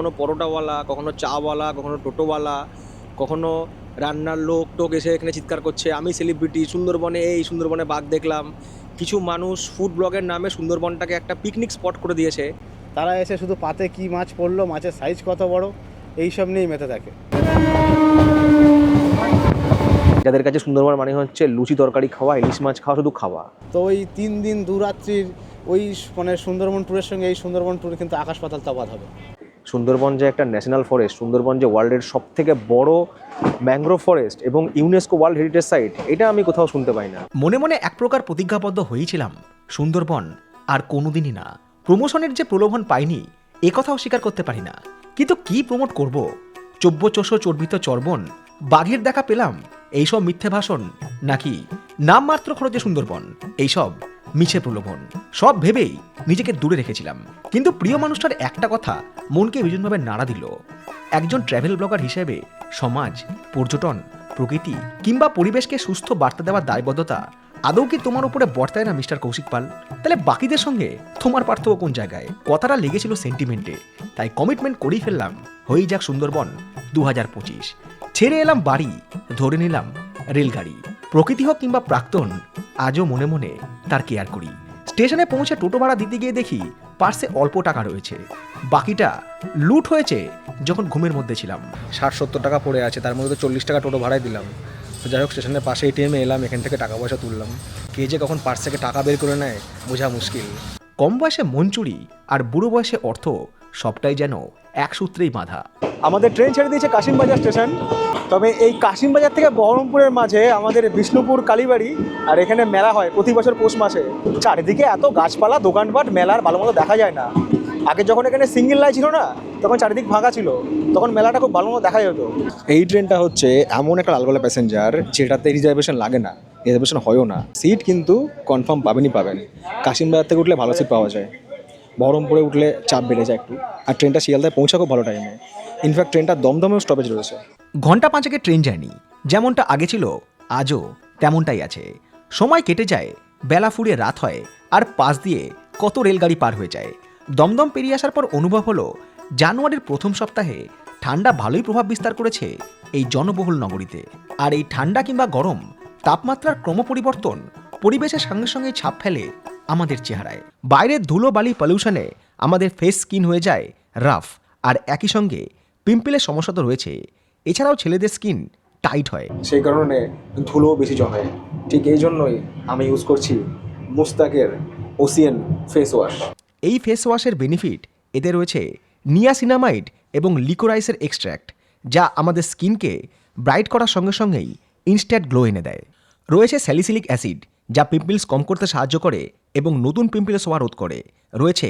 কখনো পরোটাওয়ালা, কখনো চাওয়ালা, কখনো টোটোওয়ালা, কখনো রান্নার লোক টোক এসে এখানে চিৎকার করছে আমি সেলিব্রিটি, সুন্দরবনে এই সুন্দরবনে বাঘ দেখলাম। কিছু মানুষ ফুড ব্লগের নামে সুন্দরবনটাকে একটা পিকনিক স্পট করে দিয়েছে। তারা এসে শুধু পাতে কি মাছ পড়লো, মাছের সাইজ কত বড়, এইসব নিয়েই মেতে থাকে। যাদের কাছে সুন্দরবন মানে হচ্ছে লুচি তরকারি খাওয়া, ইলিশ মাছ খাওয়া, শুধু খাওয়া। তো ওই 3 দিন 2 রাত্রির ওই মানে সুন্দরবন ট্যুরের সঙ্গে এই সুন্দরবন ট্যুর কিন্তু আকাশ পাতাল তফাৎ হবে। সুন্দরবন যে একটা ন্যাশনাল ফরেস্ট, সুন্দরবন যে ওয়ার্ল্ডের সব থেকে বড় ম্যানগ্রোভ ফরেস্ট এবং ইউনেস্কো ওয়ার্ল্ড হেরিটেজ সাইট, এটা আমি কোথাও শুনতে পাই না। মনে মনে এক প্রকার প্রতিজ্ঞাবদ্ধ হয়েছিলাম, সুন্দরবন আর কোনোদিনই না। প্রমোশনের যে প্রলোভন পাইনি এ কথাও স্বীকার করতে পারি না, কিন্তু কি প্রমোট করব? চব্য চর্বিত চর্বণ, বাঘের দেখা পেলাম, এইসব মিথ্যে ভাষণ, নাকি নামমাত্র খরচে সুন্দরবন, এইসব মিছে প্রলোভন, সব ভেবেই নিজেকে দূরে রেখেছিলাম। কিন্তু প্রিয় মানুষটার একটা কথা মনকে ভীষণভাবে নাড়া দিল। একজন ট্র্যাভেল ব্লগার হিসেবে সমাজ, পর্যটন, প্রকৃতি কিংবা পরিবেশকে সুস্থ বার্তা দেওয়ার দায়বদ্ধতা আদৌ কি তোমার উপরে বর্তায় না মিস্টার কৌশিক পাল? তাহলে বাকিদের সঙ্গে তোমার পার্থক্য কোন জায়গায়? কথাটা লেগেছিল সেন্টিমেন্টে, তাই কমিটমেন্ট করেই ফেললাম, হয়েই যাক সুন্দরবন 2025। ছেড়ে এলাম বাড়ি, ধরে নিলাম রেলগাড়ি। প্রকৃতি হোক কিংবা প্রাক্তন, আজও মনে মনে তার কেয়ার করি। স্টেশনে পৌঁছে টোটো ভাড়া দিতে গিয়ে দেখি পার্সে অল্প টাকা রয়েছে, বাকিটা লুট হয়েছে যখন ঘুমের মধ্যে ছিলাম। 60-70 টাকা পড়ে আছে, তার মধ্যে তো 40 টাকা টোটো ভাড়ায় দিলাম। তো যাই হোক, স্টেশনের পাশে এটিএমে এলাম, এখান থেকে টাকা পয়সা তুললাম। কে যে কখন পার্স থেকে টাকা বের করে নেয় বোঝা মুশকিল। কম বয়সে মন চুরি আর বুড়ো বয়সে অর্থ, সবটাই যেন এক সূত্রেই বাঁধা। আমাদের ট্রেন ছেড়ে দিয়েছে কাশিমবাজার স্টেশন। তবে এই কাশিমবাজার থেকে বহরমপুরের মাঝে আমাদের বিষ্ণুপুর কালীবাড়ি, আর এখানে মেলা হয় প্রতি বছর পৌষ মাসে। চারিদিকে এত গাছপালা, দোকানপাট, মেলার ভালো মতো দেখা যায় না। আগে যখন এখানে সিঙ্গেল লাইন ছিল না, তখন চারিদিক ফাঁকা ছিল, তখন মেলাটা খুব ভালো মতো দেখা যেত। এই ট্রেনটা হচ্ছে এমন একটা লালগোলা প্যাসেঞ্জার যেটাতে রিজার্ভেশন লাগে না, রিজার্ভেশন হয়ও না। সিট কিন্তু কনফার্ম পাবেনই পাবেন। কাশিমবাজার থেকে উঠলে ভালো সিট পাওয়া যায়, বহরমপুরে উঠলে চাপ বেড়ে যায় একটু। আর ট্রেনটা শিয়ালদায় পৌঁছা খুব ভালো টাইমে। ইনফ্যাক্ট ট্রেনটা দমদমেও স্টপেজ রয়েছে। ঘন্টা পাঁচেকের ট্রেন জার্নি যেমনটা আগে ছিল, আজও তেমনটাই আছে। সময় কেটে যায়, বেলা ফুরিয়ে রাত হয়, আর পাশ দিয়ে কত রেলগাড়ি পার হয়ে যায়। দমদম পেরিয়ে আসার পর অনুভব হলো, জানুয়ারির প্রথম সপ্তাহে ঠান্ডা ভালোই প্রভাব বিস্তার করেছে এই জনবহুল নগরীতে। আর এই ঠান্ডা কিংবা গরম, তাপমাত্রার ক্রমপরিবর্তন পরিবেশের সঙ্গে সঙ্গে ছাপ ফেলে আমাদের চেহারায়। বাইরের ধুলো বালি পলিউশনে আমাদের ফেস স্কিন হয়ে যায় রাফ, আর একই সঙ্গে পিম্পলের সমস্যা তো রয়েছে। এছাড়াও ছেলেদের স্কিন টাইট হয়, সেই কারণে ধুলো বেশি জমে। ঠিক এই জন্যই আমি ইউজ করছি মুস্তাকের ওসিয়ান ফেস ওয়াশ। এই ফেস ওয়াশের বেনিফিট, এতে রয়েছে নিয়াসিনামাইড এবং লিকোরাইসের এক্সট্র্যাক্ট, যা আমাদের স্কিনকে ব্রাইট করার সঙ্গে সঙ্গেই ইনস্ট্যান্ট গ্লো এনে দেয়। রয়েছে স্যালিসিলিক অ্যাসিড, যা পিম্পলস কম করতে সাহায্য করে এবং নতুন পিম্পলস হওয়া রোধ করে। রয়েছে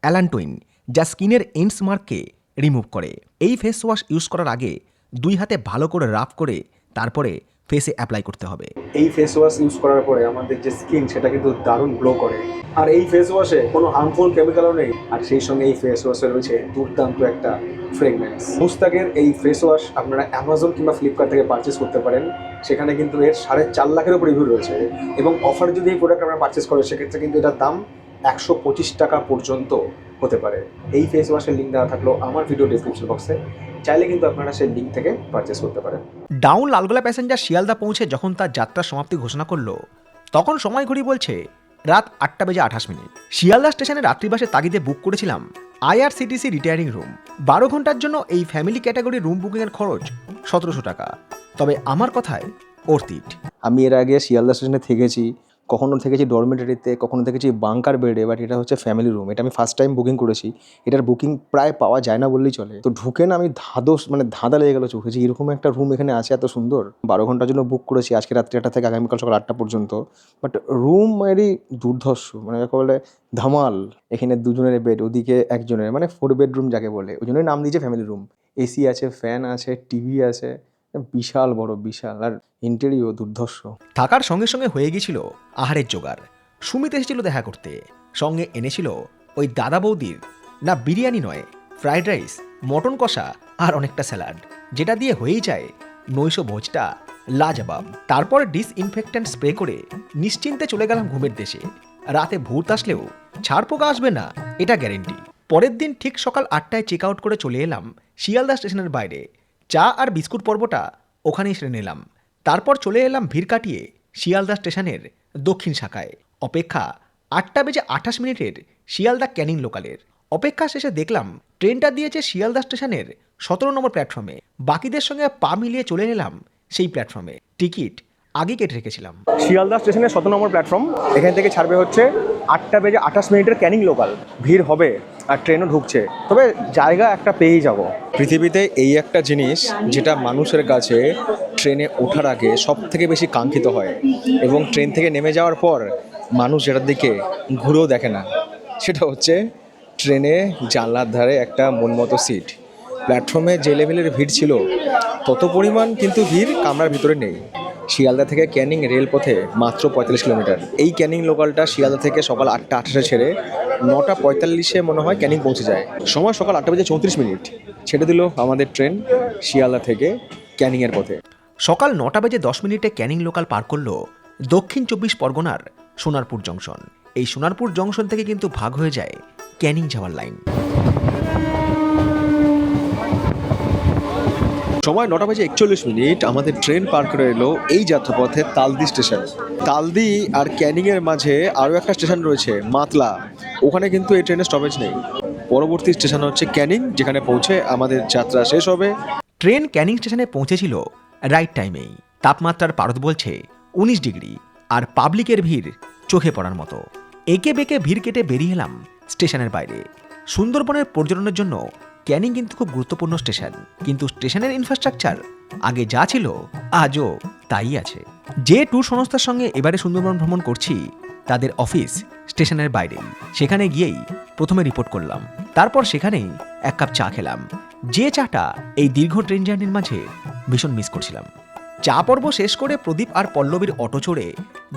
অ্যালান্টোইন, যা স্কিনের এন্ডস মার্ককে রিমুভ করে। এই ফেস ওয়াশ ইউজ করার আগে 2 হাতে ভালো করে রাফ করে তারপরে ফেসে অ্যাপ্লাই করতে হবে। এই ফেস ওয়াশ ইউজ করার পরে আমাদের যে স্কিন, সেটা কিন্তু দারুণ গ্লো করে। আর এই ফেস ওয়াশে কোনো হার্মফুল কেমিক্যালও নেই, আর সেই সঙ্গে এই ফেস ওয়াশে রয়েছে দুর্দান্ত একটা ফ্রেগনেন্স। মুস্তাকের এই ফেস ওয়াশ আপনারা অ্যামাজন কিংবা ফ্লিপকার্ট থেকে পারচেস করতে পারেন। সেখানে কিন্তু এর 4.5 লাখের উপর রিভিউ রয়েছে, এবং অফার যদি এই প্রোডাক্ট আপনারা পারচেস করেন সেক্ষেত্রে কিন্তু এটার দাম 125 টাকা পর্যন্ত হতে পারে। এই ফেস ওয়াশের লিঙ্ক দেওয়া থাকলো আমার ভিডিও ডিসক্রিপশন বক্সে, চাইলে কিন্তু আপনারা সেই লিঙ্ক থেকে পারচেস করতে পারেন। ডাউন লালগোলা প্যাসেঞ্জার শিয়ালদা পৌঁছে যখন তার যাত্রার সমাপ্তি ঘোষণা করলো, তখন সময় ঘড়ি বলছে রাত 8:28। শিয়ালদা স্টেশনে রাত্রিবাসের তাগিদে বুক করেছিলাম IRCTC রিটায়ারিং রুম। 12 ঘন্টার জন্য এই ফ্যামিলি ক্যাটাগরি রুম বুকিংয়ের খরচ 1700 টাকা। তবে আমার কথায় অর্থিট। আমি এর আগে শিয়ালদা স্টেশনে থেকেছি, কখনো থেকেছি ডরমেটারিতে, কখনো থেকেছি বাংকার বেডে, বাট এটা হচ্ছে ফ্যামিলি রুম। এটা আমি ফার্স্ট টাইম বুকিং করেছি। এটার বুকিং প্রায় পাওয়া যায় না বললেই চলে। তো ঢুকে না আমি ধাঁধা লেগে গেলো চোখে, যে এরকম একটা রুম এখানে আছে এত সুন্দর। 12 ঘন্টার জন্য বুক করেছি, আজকে রাত্রি 8টা থেকে আগামীকাল সকাল 8টা পর্যন্ত। বাট রুম এরই দুর্ধর্ষ, মানে যাকে বলে ধামাল। এখানে 2 জনের বেড, ওদিকে 1 জনের, মানে 4 বেডরুম যাকে বলে, ওই জন্যই নাম দিয়েছে ফ্যামিলি রুম। এসি আছে, ফ্যান আছে, টিভি আছে, বিশাল বড়, বিশাল। আর ইন্টেরিয়র দুর্ধর্ষ। থাকার সঙ্গে সঙ্গে হয়ে গিয়েছিল আহারের জোগাড়। সুমিত এসেছিল দেখা করতে, সঙ্গে এনেছিল ওই দাদা বৌদির না বিরিয়ানি নয়, ফ্রাইড রাইস, মটন কষা আর অনেকটা স্যালাড, যেটা দিয়ে হয়েই যায় নৈশ ভোজটা লাজবাব। তারপর ডিসইনফেক্ট্যান্ট স্প্রে করে নিশ্চিন্তে চলে গেলাম ঘুমের দেশে। রাতে ভূত আসলেও ছাড় পোকা আসবে না, এটা গ্যারেন্টি। পরের দিন ঠিক সকাল 8টায় চেক আউট করে চলে এলাম শিয়ালদা স্টেশনের বাইরে। চা আর বিস্কুট পর্বটা ওখানেই সেরে নিলাম। তারপর চলে এলাম ভিড় কাটিয়ে শিয়ালদা স্টেশনের দক্ষিণ শাখায়। অপেক্ষা 8:28 শিয়ালদা ক্যানিং লোকালের। অপেক্ষা শেষে দেখলাম ট্রেনটা দিয়েছে শিয়ালদা স্টেশনের 17 নম্বর প্ল্যাটফর্মে। বাকিদের সঙ্গে পা মিলিয়ে চলে এলাম সেই প্ল্যাটফর্মে। টিকিট আগে কেটে রেখেছিলাম। শিয়ালদা স্টেশনের 17 নম্বর প্ল্যাটফর্ম, এখান থেকে ছাড়বে হচ্ছে 8:28 ক্যানিং লোকাল। ভিড় হবে আর ট্রেনও ঢুকছে, তবে জায়গা একটা পেয়েই যাব। পৃথিবীতে এই একটা জিনিস যেটা মানুষের কাছে ট্রেনে ওঠার আগে সব থেকে বেশি কাঙ্ক্ষিত হয়, এবং ট্রেন থেকে নেমে যাওয়ার পর মানুষ যেটার দিকে ঘুরেও দেখে না, সেটা হচ্ছে ট্রেনে জানলার ধারে একটা মনমতো সিট। প্ল্যাটফর্মে যে লেভেলের ভিড় ছিল তত পরিমাণ কিন্তু ভিড় কামরার ভিতরে নেই। শিয়ালদা থেকে ক্যানিং রেলপথে মাত্র 45 কিলোমিটার। এই ক্যানিং লোকালটা শিয়ালদা থেকে সকাল 8:28 ছেড়ে 9:45 মনে হয় ক্যানিং পৌঁছে যায়। সময় সকাল 8:34 ছেড়ে দিল আমাদের ট্রেন শিয়ালদা থেকে ক্যানিংয়ের পথে। সকাল 9:10 ক্যানিং লোকাল পার করলো দক্ষিণ 24 পরগনার সোনারপুর জংশন। এই সোনারপুর জংশন থেকে কিন্তু ভাগ হয়ে যায় ক্যানিং যাওয়ার লাইন। সময় 9:41 আমাদের ট্রেন পার করে এলো এই যাত্রাপথে তালদি স্টেশন। তালদি আর ক্যানিংয়ের মাঝে আরও একটা স্টেশন রয়েছে মাতলা, ওখানে কিন্তু এই ট্রেনের স্টপেজ নেই। পরবর্তী স্টেশন হচ্ছে ক্যানিং, যেখানে পৌঁছে আমাদের যাত্রা শেষ হবে। ট্রেন ক্যানিং স্টেশনে পৌঁছেছিল রাইট টাইমেই। তাপমাত্রার পারদ বলছে 19 ডিগ্রি, আর পাবলিকের ভিড় চোখে পড়ার মতো। একে বেঁকে ভিড় কেটে বেরিয়ে এলাম স্টেশনের বাইরে। সুন্দরবনের পর্যটনের জন্য ক্যানিং কিন্তু খুব গুরুত্বপূর্ণ স্টেশন, কিন্তু স্টেশনের ইনফ্রাস্ট্রাকচার আগে যা ছিল আজও তাই আছে। যে ট্যুর সংস্থার সঙ্গে এবারে সুন্দরবন ভ্রমণ করছি তাদের অফিস স্টেশনের বাইরেই। সেখানে গিয়েই প্রথমে রিপোর্ট করলাম, তারপর সেখানেই এক কাপ চা খেলাম। যে চাটা এই দীর্ঘ ট্রেন জার্নির মাঝে ভীষণ মিস করছিলাম। চা পর্ব শেষ করে প্রদীপ আর পল্লবীর অটো চড়ে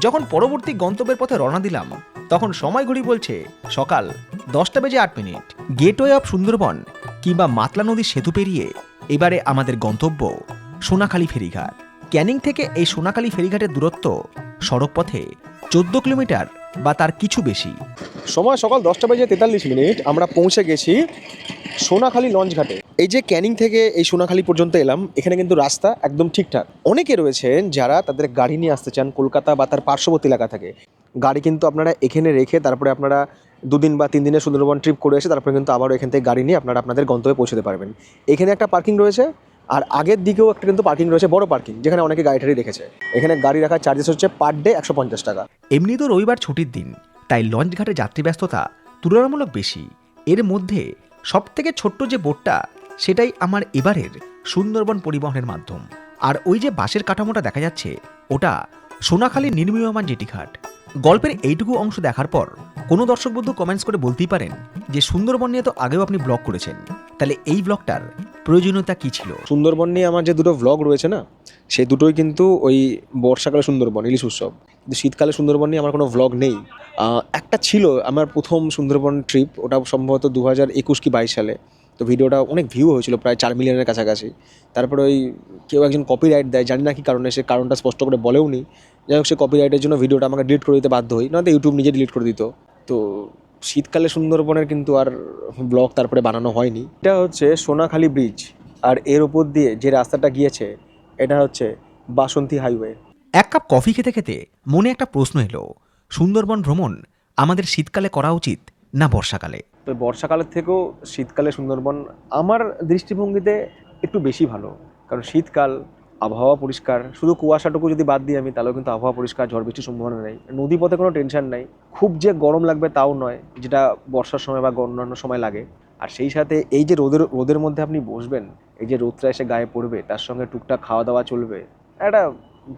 যখন পরবর্তী গন্তব্যের পথে রওনা দিলাম, তখন সময় ঘড়ি বলছে সকাল 10:08। গেটওয়ে অফ সুন্দরবন কিংবা মাতলা নদীর সেতু পেরিয়ে এবারে আমাদের গন্তব্য সোনাখালী ফেরিঘাট। ক্যানিং থেকে এই সোনাখালী ফেরিঘাটের দূরত্ব সড়ক পথে 14 কিলোমিটার বা তার কিছু বেশি। সময় সকাল 10:43, আমরা পৌঁছে গেছি সোনাখালী লঞ্চ ঘাটে। এই যে ক্যানিং থেকে এই সোনাখালী পর্যন্ত এলাম, এখানে কিন্তু রাস্তা একদম ঠিকঠাক। অনেকে রয়েছেন যারা তাদের গাড়ি নিয়ে আসতে চান কলকাতা বা তার পার্শ্ববর্তী এলাকা থেকে। গাড়ি কিন্তু আপনারা এখানে রেখে তারপরে আপনারা 2 দিন বা 3 দিনের সুন্দরবন ট্রিপ করে এসে তারপরে কিন্তু আবারও এখান থেকে গাড়ি নিয়ে আপনারা আপনাদের গন্তব্যে পৌঁছতে পারবেন। এখানে একটা পার্কিং রয়েছে, আর আগের দিকেও একটা কিন্তু পার্কিং রয়েছে, বড় পার্কিং, যেখানে অনেকে গাড়ি টাড়ি রেখেছে। এখানে গাড়ি রাখার চার্জেস হচ্ছে পার ডে 150 টাকা। এমনি তো রবিবার ছুটির দিন, তাই লঞ্চ ঘাটে যাত্রী ব্যস্ততা তুলনামূলক বেশি। এর মধ্যে সবথেকে ছোট্ট যে বোটটা, সেটাই আমার এবারের সুন্দরবন পরিবহনের মাধ্যম। আর ওই যে বাঁশের কাঠামোটা দেখা যাচ্ছে, ওটা সোনাখালী নির্মীয়মান জেটিঘাট। গল্পের এইটুকু অংশ দেখার পর কোনো দর্শক বন্ধু কমেন্টস করে বলতেই পারেন যে সুন্দরবন নিয়ে তো আগেও আপনি ব্লগ করেছেন, তাহলে এই ব্লগটার প্রয়োজনীয়তা কী ছিল? সুন্দরবন নিয়ে আমার যে দুটো ভ্লগ রয়েছে না, সেই দুটোই কিন্তু ওই বর্ষাকালে সুন্দরবন ইলিশ উৎসব, কিন্তু শীতকালে সুন্দরবন নিয়ে আমার কোনো ভ্লগ নেই। একটা ছিল আমার প্রথম সুন্দরবন ট্রিপ, ওটা সম্ভবত 2021 কি 22 সালে। তো ভিডিওটা অনেক ভিউ হয়েছিল, প্রায় 4 মিলিয়নের কাছাকাছি। তারপরে ওই কেউ একজন কপিরাইট দেয়, জানি না কি কারণে, সে কারণটা স্পষ্ট করে বলেও নি। যাই হোক, সে কপিরাইটের জন্য ভিডিওটা আমাকে ডিলিট করে দিতে বাধ্য হই, নয়তো ইউটিউব নিজে ডিলিট করে দিত। তো শীতকালে সুন্দরবনের কিন্তু আর ব্লগ তারপরে বানানো হয়নি। এটা হচ্ছে সোনাখালী ব্রিজ, আর এর উপর দিয়ে যে রাস্তাটা গিয়েছে এটা হচ্ছে বাসন্তী হাইওয়ে। এক কাপ কফি খেতে খেতে মনে একটা প্রশ্ন এলো, সুন্দরবন ভ্রমণ আমাদের শীতকালে করা উচিত না বর্ষাকালে? তো বর্ষাকালের থেকেও শীতকালে সুন্দরবন আমার দৃষ্টিভঙ্গিতে একটু বেশি ভালো, কারণ শীতকাল আবহাওয়া পরিষ্কার, শুধু কুয়াশাটুকু যদি বাদ দিই আমি, তাহলেও কিন্তু আবহাওয়া পরিষ্কার, ঝড় বৃষ্টির সম্ভাবনা নেই, নদীপথে কোনো টেনশন নাই, খুব যে গরম লাগবে তাও নয়, যেটা বর্ষার সময় বা অন্যান্য সময় লাগে। আর সেই সাথে এই যে রোদের মধ্যে আপনি বসবেন, এই যে রোদটা এসে গায়ে পড়বে, তার সঙ্গে টুকটাক খাওয়া দাওয়া চলবে, একটা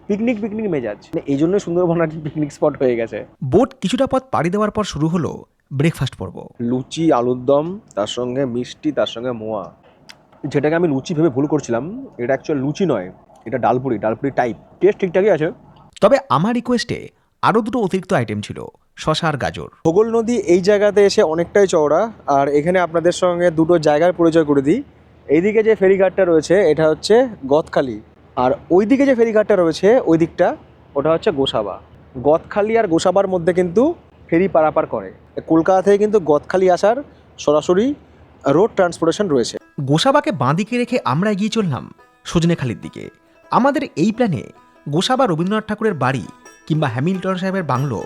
পিকনিক মেজাজ। এই জন্যই সুন্দরবন আর কি পিকনিক স্পট হয়ে গেছে। বোট কিছুটা পথ পাড়ি দেওয়ার পর শুরু হলো ব্রেকফাস্ট পর্ব। লুচি, আলুর দম, তার সঙ্গে মিষ্টি, তার সঙ্গে মোয়া। যেটাকে আমি লুচি ভেবে ভুল করছিলাম, এটা অ্যাকচুয়াল লুচি নয়, এটা ডালপুরি টাইপ। টেস্ট ঠিকঠাকই আছে। তবে আমার রিকোয়েস্টে আরও দুটো অতিরিক্ত আইটেম ছিল, শশা আর গাজর। ভূগোল নদী এই জায়গাতে এসে অনেকটাই চওড়া, আর এখানে আপনাদের সঙ্গে দুটো জায়গার পরিচয় করে দিই। এইদিকে যে ফেরিঘাটটা রয়েছে এটা হচ্ছে গদখালি, আর ওইদিকে যে ফেরিঘাটটা রয়েছে ওই দিকটা ওটা হচ্ছে গোসাবা। গদখালি আর গোসাবার মধ্যে কিন্তু ফেরি পারাপার করে। কলকাতা থেকে কিন্তু গদখালি আসার সরাসরি রোড ট্রান্সপোর্টেশন রয়েছে। গোসাবাকে বাঁদিকে রেখে আমরা এগিয়ে চললাম সজনেখালির দিকে। আমাদের এই প্ল্যানে গোসাবা রবীন্দ্রনাথ ঠাকুরের বাড়ি কিংবা হ্যামিল্টন সাহেবের বাংলো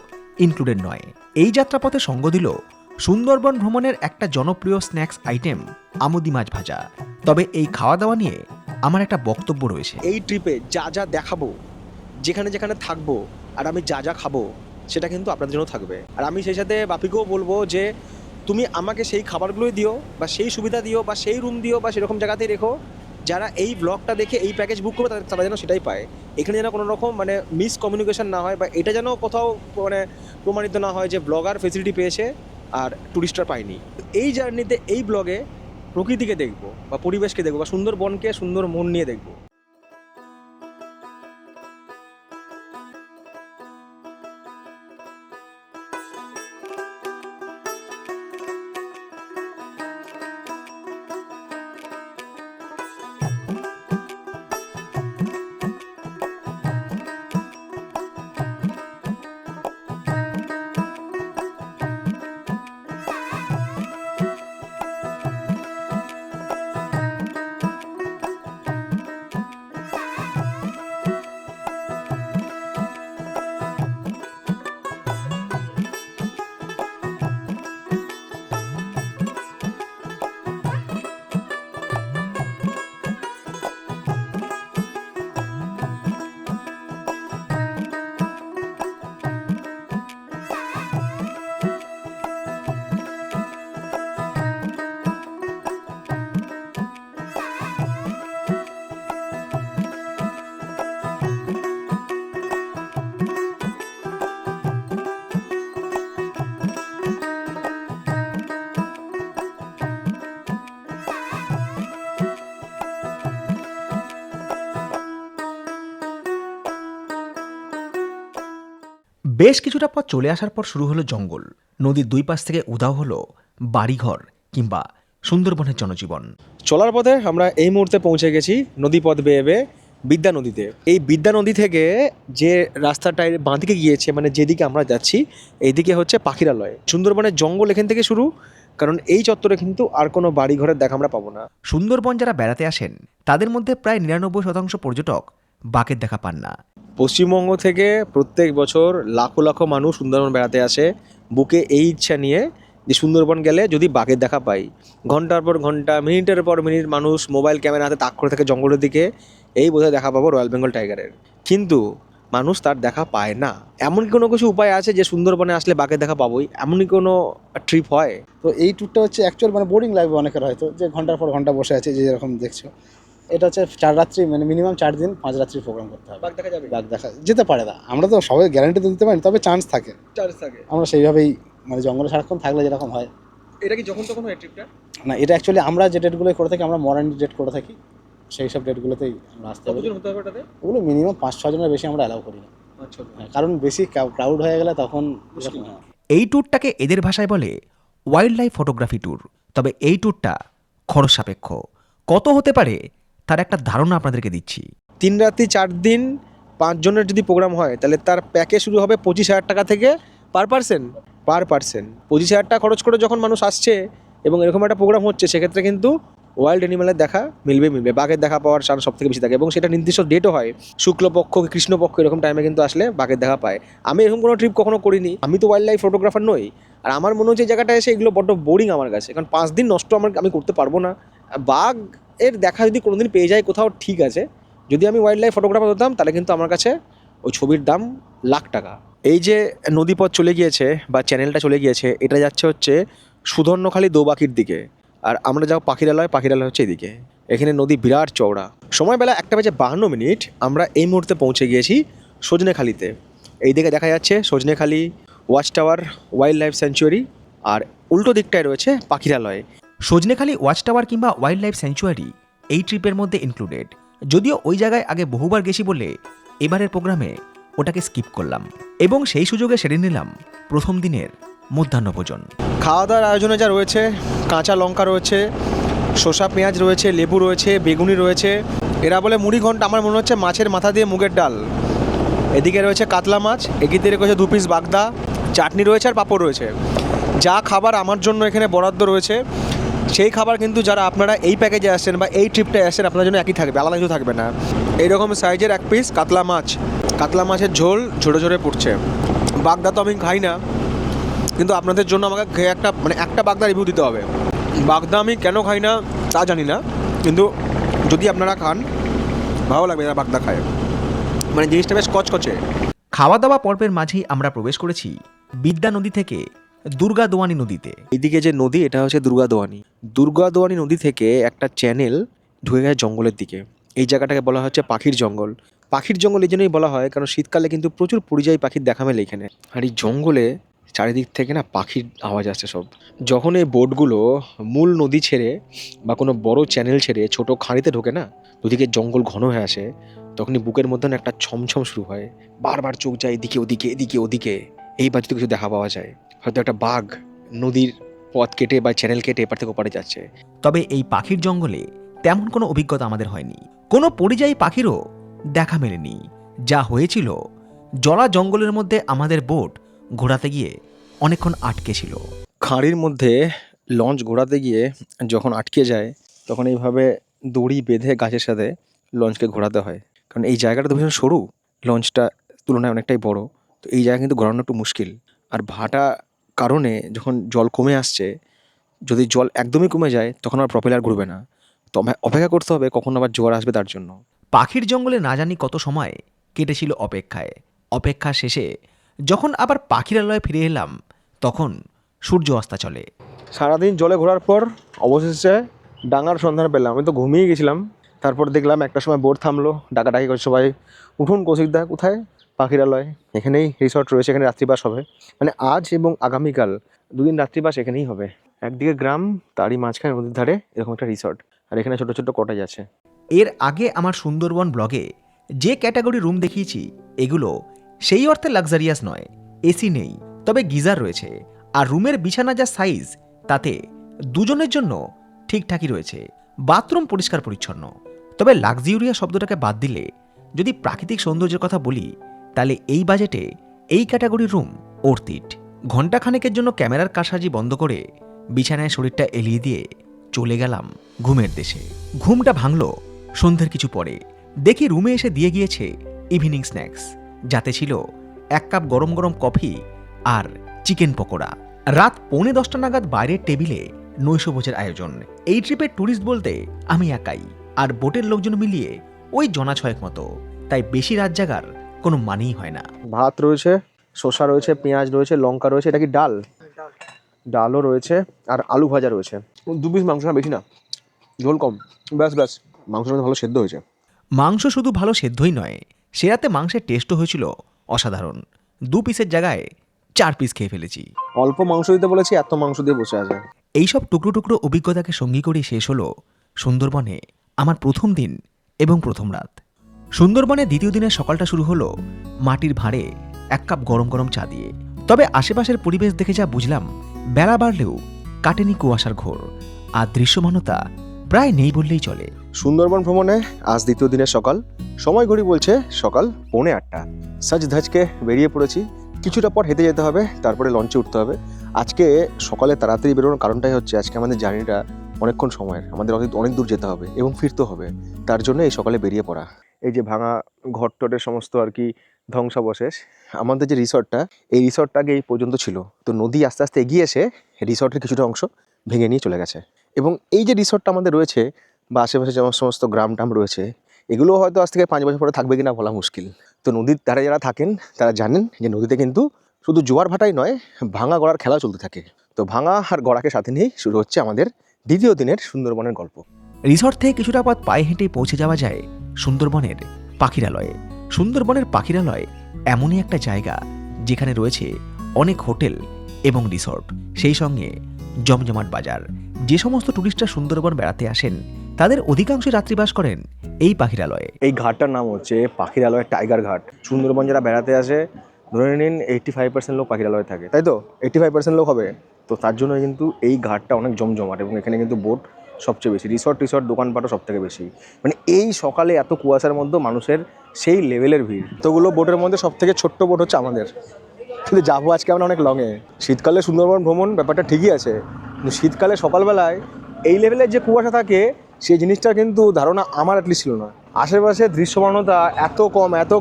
ইনক্লুডেড নয়। এই যাত্রাপথে সঙ্গ দিল সুন্দরবন ভ্রমণের একটা জনপ্রিয় স্ন্যাক্স আইটেম আমুদি মাছ ভাজা। তবে এই খাওয়া দাওয়া নিয়ে আমার একটা বক্তব্য রয়েছে। এই ট্রিপে যা যা দেখাবো, যেখানে যেখানে থাকবো, আর আমি যা যা খাবো সেটা কিন্তু আপনাদের জন্য থাকবে। আর আমি সেই সাথে বাপিকেও বলবো যে তুমি আমাকে সেই খাবারগুলোই দিও, বা সেই সুবিধা দিও, বা সেই রুম দিও, বা সেরকম জায়গাতেই রেখো যারা এই ব্লগটা দেখে এই প্যাকেজ বুক করবে তারা যেন সেটাই পায়। এখানে যেন কোনো রকম মানে মিসকমিউনিকেশন না হয়, বা এটা যেন কোথাও মানে প্রমাণিত না হয় যে ব্লগার ফেসিলিটি পেয়েছে আর টুরিস্টরা পায়নি। এই জার্নিতে এই ব্লগে প্রকৃতিকে দেখবো, বা পরিবেশকে দেখবো, বা সুন্দরবনকে সুন্দর মন নিয়ে দেখবো। বেশ কিছুটা পথ চলে আসার পর শুরু হলো জঙ্গল। নদীর দুই পাশ থেকে উধাও হলো বাড়িঘর কিংবা সুন্দরবনের জনজীবন। চলার পথে আমরা এই মুহূর্তে পৌঁছে গেছি নদীপথ বেয়ে বেয়ে বিদ্যা নদীতে। এই বিদ্যা নদী থেকে যে রাস্তাটায় বাঁদিকে গিয়েছে, মানে যেদিকে আমরা যাচ্ছি, এইদিকে হচ্ছে পাখিরালয়। সুন্দরবনের জঙ্গল এখান থেকে শুরু, কারণ এই চত্বরে কিন্তু আর কোনো বাড়িঘরের দেখা আমরা পাবো না। সুন্দরবন যারা বেড়াতে আসেন তাদের মধ্যে প্রায় 99% পর্যটক বাঘের দেখা পান না। পশ্চিমবঙ্গ থেকে প্রত্যেক বছর লাখো লাখো মানুষ সুন্দরবন বেড়াতে আসে বুকে এই ইচ্ছা নিয়ে যে সুন্দরবন গেলে যদি বাঘের দেখা পাই। ঘন্টার পর ঘন্টা, মিনিটের পর মিনিট মানুষ মোবাইল ক্যামেরা হাতে তাক করে থাকে জঙ্গলের দিকে, এই বোধহয় দেখা পাবো রয়্যাল বেঙ্গল টাইগারের। কিন্তু মানুষ তার দেখা পায় না। এমন কোনো কিছু উপায় আছে যে সুন্দরবনে আসলে বাঘের দেখা পাবোই, এমনই কোনো ট্রিপ হয়? তো এই ট্যুরটা হচ্ছে অ্যাকচুয়াল মানে বোরিং লাগবে অনেকের হয়তো, যে ঘন্টার পর ঘন্টা বসে আছে যে যেরকম দেখছো। এটা হচ্ছে 4 রাত্রি, মানে মিনিমাম 4 দিন 5 রাত্রির প্রোগ্রাম করতে হবে। বাঘ দেখা যাবে? বাঘ দেখা যেতে পারে না, আমরা তো সবাই গ্যারান্টি তো দিতে পারি না, তবে চান্স থাকে। চার্জ থাকে। আমরা সেইভাবেই মানে জঙ্গলে সারাক্ষণ থাকলে যেরকম হয় এটা কি যখন তখন হয় ট্রিপটা? না, এটা অ্যাকচুয়ালি আমরা যে ডেটগুলো করে থাকি, আমরা মডার্ন ডেট করে থাকি, সেই সব ডেটগুলোতেই আমরা আসতে পারি। কতজন হতে হবে ওটাতে? ওগুলো মিনিমাম 5-6 জনের বেশি আমরা অ্যালাউ করি না। আচ্ছা। হ্যাঁ, কারণ বেশি ক্রাউড হয়ে গেলে তখন মুশকিল। হ্যাঁ। এই ট্যুরটাকে এদের ভাষায় বলে ওয়াইল্ড লাইফ ফটোগ্রাফি ট্যুর। তবে এই ট্যুরটা খরচ সাপেক্ষ। কত হতে পারে তার একটা ধারণা আপনাদেরকে দিচ্ছি। 3 রাত্রি 4 দিন 5 জনের যদি প্রোগ্রাম হয়, তাহলে তার প্যাকেজ শুরু হবে 25,000 টাকা থেকে পার পার্সন। 25,000 টাকা খরচ করে যখন মানুষ আসছে এবং এরকম একটা প্রোগ্রাম হচ্ছে, সেক্ষেত্রে কিন্তু ওয়াইল্ড অ্যানিমালের দেখা মিলবে। বাঘের দেখা পাওয়ার চান্স সব থেকে বেশি থাকে, এবং সেটা নির্দিষ্ট ডেটও হয়, শুক্লপক্ষ কৃষ্ণপক্ষ এরকম টাইমে কিন্তু আসলে বাঘের দেখা পায়। আমি এরকম কোনো ট্রিপ কখনো করিনি, আমি তো ওয়াইল্ড লাইফ ফটোগ্রাফার নই। আর আমার মনে হচ্ছে এই জায়গাটা এসে এগুলো বড্ড বোরিং আমার কাছে, কারণ 5 দিন নষ্ট আমি করতে পারবো না। বাঘ এর দেখা যদি কোনোদিন পেয়ে যায় কোথাও, ঠিক আছে। যদি আমি ওয়াইল্ড লাইফ ফটোগ্রাফার হতাম তাহলে কিন্তু আমার কাছে ওই ছবির দাম লাখ টাকা। এই যে নদীপথ চলে গিয়েছে বা চ্যানেলটা চলে গিয়েছে, এটা যাচ্ছে হচ্ছে সুধর্ণখালী দৌবাকির দিকে, আর আমরা যাও পাখিরালয় হচ্ছে এদিকে। এখানে নদী বিরাট চওড়া। সময়বেলা 1:52 আমরা এই মুহূর্তে পৌঁছে গিয়েছি সজনেখালিতে। এই দিকে দেখা যাচ্ছে Sajnekhali watch tower wildlife sanctuary, আর উল্টো দিকটায় রয়েছে পাখিরালয়। সজনেখালি ওয়াচ টাওয়ার কিংবা ওয়াইল্ড লাইফ স্যাঞ্চুয়ারি এই ট্রিপের মধ্যে ইনক্লুডেড। যদিও ওই জায়গায় আগে বহুবার গেছি বলে এবারের প্রোগ্রামে ওটাকে স্কিপ করলাম, এবং সেই সুযোগে সেরে নিলাম প্রথম দিনের মধ্যাহ্নভোজন। খাওয়া দাওয়ার আয়োজনে যা রয়েছে, কাঁচা লঙ্কা রয়েছে, শসা পেঁয়াজ রয়েছে, লেবু রয়েছে, বেগুনি রয়েছে। এরা বলে মুড়ি ঘন্টা, আমার মনে হচ্ছে মাছের মাথা দিয়ে মুগের ডাল। এদিকে রয়েছে কাতলা মাছ, এদিকে রয়েছে 2 পিস বাগদা, চাটনি রয়েছে আর পাঁপড় রয়েছে। যা খাবার আমার জন্য এখানে বরাদ্দ রয়েছে সেই খাবার কিন্তু যারা আপনারা এই প্যাকেজে আসছেন বা এই ট্রিপটায় আসছেন আপনার জন্য একই থাকবে, আলাদা কিছু থাকবে না। এইরকম সাইজের এক পিস কাতলা মাছ, কাতলা মাছের ঝোল ঝরে ঝরে পড়ছে। বাগদা তো আমি খাই না, কিন্তু আপনাদের জন্য আমাকে খেয়ে একটা বাগদা রিভিউ দিতে হবে। বাগদা আমি কেন খাই না তা জানি না, কিন্তু যদি আপনারা খান ভালো লাগবে যারা বাগদা খায়, মানে জিনিসটা বেশ কচকচে। খাওয়া দাওয়া পর্বের মাঝেই আমরা প্রবেশ করেছি বিদ্যা নদী থেকে দুর্গা দোয়ানি নদীতে। এদিকে যে নদী এটা হচ্ছে দুর্গাদোয়ানি নদী থেকে একটা চ্যানেল ঢুকে গেছে জঙ্গলের দিকে। এই জায়গাটাকে বলা হচ্ছে পাখির জঙ্গল। পাখির জঙ্গল এই জন্যই বলা হয় কারণ শীতকালে কিন্তু প্রচুর পরিযায়ী পাখির দেখা মেলে এখানে। আর এই জঙ্গলে চারিদিক থেকে না পাখির আওয়াজ আসছে সব। যখন এই বোটগুলো মূল নদী ছেড়ে বা কোনো বড় চ্যানেল ছেড়ে ছোট খাঁড়িতে ঢোকে না, দুদিকে জঙ্গল ঘন হয়ে আসে, তখনই বুকের মধ্যে না একটা ছমছম শুরু হয়। বারবার চোখ যায় এদিকে ওদিকে এদিকে ওদিকে, এই বাজুতে কিছু দেখা পাওয়া যায়। হয়তো একটা বাঘ নদীর পথ কেটে বা চ্যানেল কেটে এপার থেকে ওপারে যাচ্ছে। তবে এই পাখির জঙ্গলে তেমন কোনো অভিজ্ঞতা আমাদের হয়নি, কোনো পরিযায়ী পাখিরও দেখা মেলেনি। যা হয়েছিল, জলা জঙ্গলের মধ্যে আমাদের বোট ঘোরাতে গিয়ে অনেকক্ষণ আটকে ছিল। খাঁড়ির মধ্যে লঞ্চ ঘোরাতে গিয়ে যখন আটকে যায় তখন এইভাবে দড়ি বেঁধে গাছের সাথে লঞ্চকে ঘোরাতে হয়, কারণ এই জায়গাটা তো ভীষণ সরু, লঞ্চটা তুলনায় অনেকটাই বড়, তো এই জায়গা কিন্তু ঘোরানো একটু মুশকিল। আর ভাটা কারণে যখন জল কমে আসছে, যদি জল একদমই কমে যায় তখন আর প্রপেলার ঘুরবে না, তো অপেক্ষা করতে হবে কখন আবার জোয়ার আসবে তার জন্য। পাখির জঙ্গলে না জানি কত সময় কেটেছিল অপেক্ষায়। অপেক্ষা শেষে যখন আবার পাখিরালয়ে ফিরে এলাম তখন সূর্য অস্তা চলে। সারাদিন জলে ঘোরার পর অবশেষে ডাঙার সন্ধান পেলাম। আমি তো ঘুমিয়ে গেছিলাম, তারপর দেখলাম একটা সময় বোট থামলো, ডাকাডাকি করে সবাই উঠুন কৌশিকদা। কোথায়? পাখিরালয়। এখানেই রিসর্ট রয়েছে, এখানে রাত্রিবাস হবে, মানে আজ এবং আগামীকাল দুদিন রাত্রিবাস এখানেই হবে। একদিকে গ্রাম, তারই মাঝখানে নদীর ধারে এরকম একটা রিসর্ট, আর এখানে ছোট ছোট কটেজ আছে। এর আগে আমার সুন্দরবন ব্লগে যে ক্যাটাগরি রুম দেখিয়েছি এগুলো সেই অর্থে লাক্সারিয়াস নয়। এসি নেই, তবে গিজার রয়েছে, আর রুমের বিছানা যা সাইজ তাতে দুজনের জন্য ঠিকঠাকই রয়েছে। বাথরুম পরিষ্কার পরিচ্ছন্ন। তবে লাক্সারিয়া শব্দটাকে বাদ দিলে যদি প্রাকৃতিক সৌন্দর্যের কথা বলি তাহলে এই বাজেটে এই ক্যাটাগরির রুম অর্থিট। ঘণ্টাখানেকের জন্য ক্যামেরার কারসাজি বন্ধ করে বিছানায় শরীরটা এলিয়ে দিয়ে চলে গেলাম ঘুমের দেশে। ঘুমটা ভাঙল সন্ধ্যের কিছু পরে। দেখি রুমে এসে দিয়ে গিয়েছে ইভিনিং স্ন্যাক্স, যাতে ছিল 1 কাপ গরম গরম কফি আর চিকেন পকোড়া। রাত 9:45 নাগাদ বাইরের টেবিলে নৈশভোজের আয়োজন। এই ট্রিপের ট্যুরিস্ট বলতে আমি একাই, আর বোটের লোকজন মিলিয়ে ওই জনা 6 মতো, তাই বেশি রাত জাগার কোনো মানেই হয় না। ভাত রয়েছে, শসা রয়েছে, পেঁয়াজ রয়েছে, লঙ্কা রয়েছে, এটা কি ডাল? ডালও রয়েছে, আর আলু ভাজা রয়েছে। 2 পিস মাংস, না বেশি না, ঝোল কম, ব্যাস ব্যাস। মাংসটা ভালো সেদ্ধ হয়েছে। মাংস শুধু ভালো সেদ্ধই নয়, সে রাতে মাংসের টেস্টও হয়েছিল অসাধারণ। 2 পিসের জায়গায় 4 পিস খেয়ে ফেলেছি। অল্প মাংস দিতে বলেছি, এত মাংস দিয়ে বসে আছে। এইসব টুকরো টুকরো অভিজ্ঞতাকে সঙ্গী করে শেষ হলো সুন্দরবনে আমার প্রথম দিন এবং প্রথম রাত। সুন্দরবনে দ্বিতীয় দিনের সকালটা শুরু হলো মাটির ভাঁড়ে 1 কাপ গরম গরম চা দিয়ে। তবে আশেপাশের পরিবেশ দেখে যা বুঝলাম, বেলা বাড়লেও কাটেনি কুয়াশার ঘোর, আর দৃশ্যমানতা প্রায় নেই বললেই চলে। সুন্দরবন ভ্রমণে আজ দ্বিতীয় দিনের সকাল। সময় ঘড়ি বলছে সকাল 7:45। সাজ ধাজকে বেরিয়ে পড়েছি। কিছুটা পর হেঁটে যেতে হবে, তারপরে লঞ্চে উঠতে হবে। আজকে সকালে তাড়াতাড়ি বেরোনোর কারণটাই হচ্ছে আজকে আমাদের জার্নিটা অনেকক্ষণ সময়ের, আমাদের অনেক দূর যেতে হবে এবং ফিরতে হবে, তার জন্য এই সকালে বেরিয়ে পড়া। এই যে ভাঙা ঘরটরের সমস্ত আর কি ধ্বংসাবশেষ। আমাদের যে রিসর্টটা, এই রিসর্টটা আগে এই পর্যন্ত ছিল, তো নদী আস্তে আস্তে এগিয়ে এসে রিসর্টের কিছুটা অংশ ভেঙে নিয়ে চলে গেছে। এবং এই যে রিসর্টটা আমাদের রয়েছে বা আশেপাশে যেমন সমস্ত গ্রাম টাম রয়েছে, এগুলো হয়তো আজ থেকে 5 বছর পরে থাকবে কিনা বলা মুশকিল। তো নদীর ধারে যারা থাকেন তারা জানেন যে নদীতে কিন্তু শুধু জোয়ার ভাটাই নয়, ভাঙা গড়ার খেলাও চলতে থাকে। তো ভাঙা আর গড়াকে সাথে নিয়েই শুরু হচ্ছে আমাদের দ্বিতীয় দিনের সুন্দরবনের গল্প। রিসর্ট থেকে কিছুটা পথ পায়ে হেঁটে পৌঁছে যাওয়া যায় সুন্দরবনের পাখিরালয়ে। সুন্দরবনের পাখিরালয় এমনই একটা জায়গা যেখানে রয়েছে অনেক হোটেল এবং রিসর্ট, সেই সঙ্গে জমজমাট বাজার। যে সমস্ত টুরিস্টরা সুন্দরবন বেড়াতে আসেন তাদের অধিকাংশ রাত্রিবাস করেন এই পাখিরালয়ে। এই ঘাটটার নাম হচ্ছে পাখিরালয়ের টাইগার ঘাট। সুন্দরবন যারা বেড়াতে আসে, ধরে নিন 85% লোক পাখিরালয়ে থাকে, তাই তো 85% লোক হবে। তো তার জন্য কিন্তু এই ঘাটটা অনেক জমজমাট, এবং এখানে কিন্তু বোট সবচেয়ে বেশি, রিসর্ট দোকানপাটও সব থেকে বেশি। মানে এই সকালে এত কুয়াশার মধ্যে মানুষের সেই লেভেলের ভিড়। তোগুলো বোটের মধ্যে সব থেকে ছোট্ট বোট হচ্ছে আমাদের, কিন্তু যাবো আজকে আমরা অনেক লংয়ে। শীতকালে সুন্দরবন ভ্রমণ ব্যাপারটা ঠিকই আছে, কিন্তু শীতকালে সকালবেলায় এই লেভেলের যে কুয়াশা থাকে সেই জিনিসটা কিন্তু ধারণা আমার অ্যাটলিস্ট ছিল না। আশেপাশে দৃশ্যমানতা এত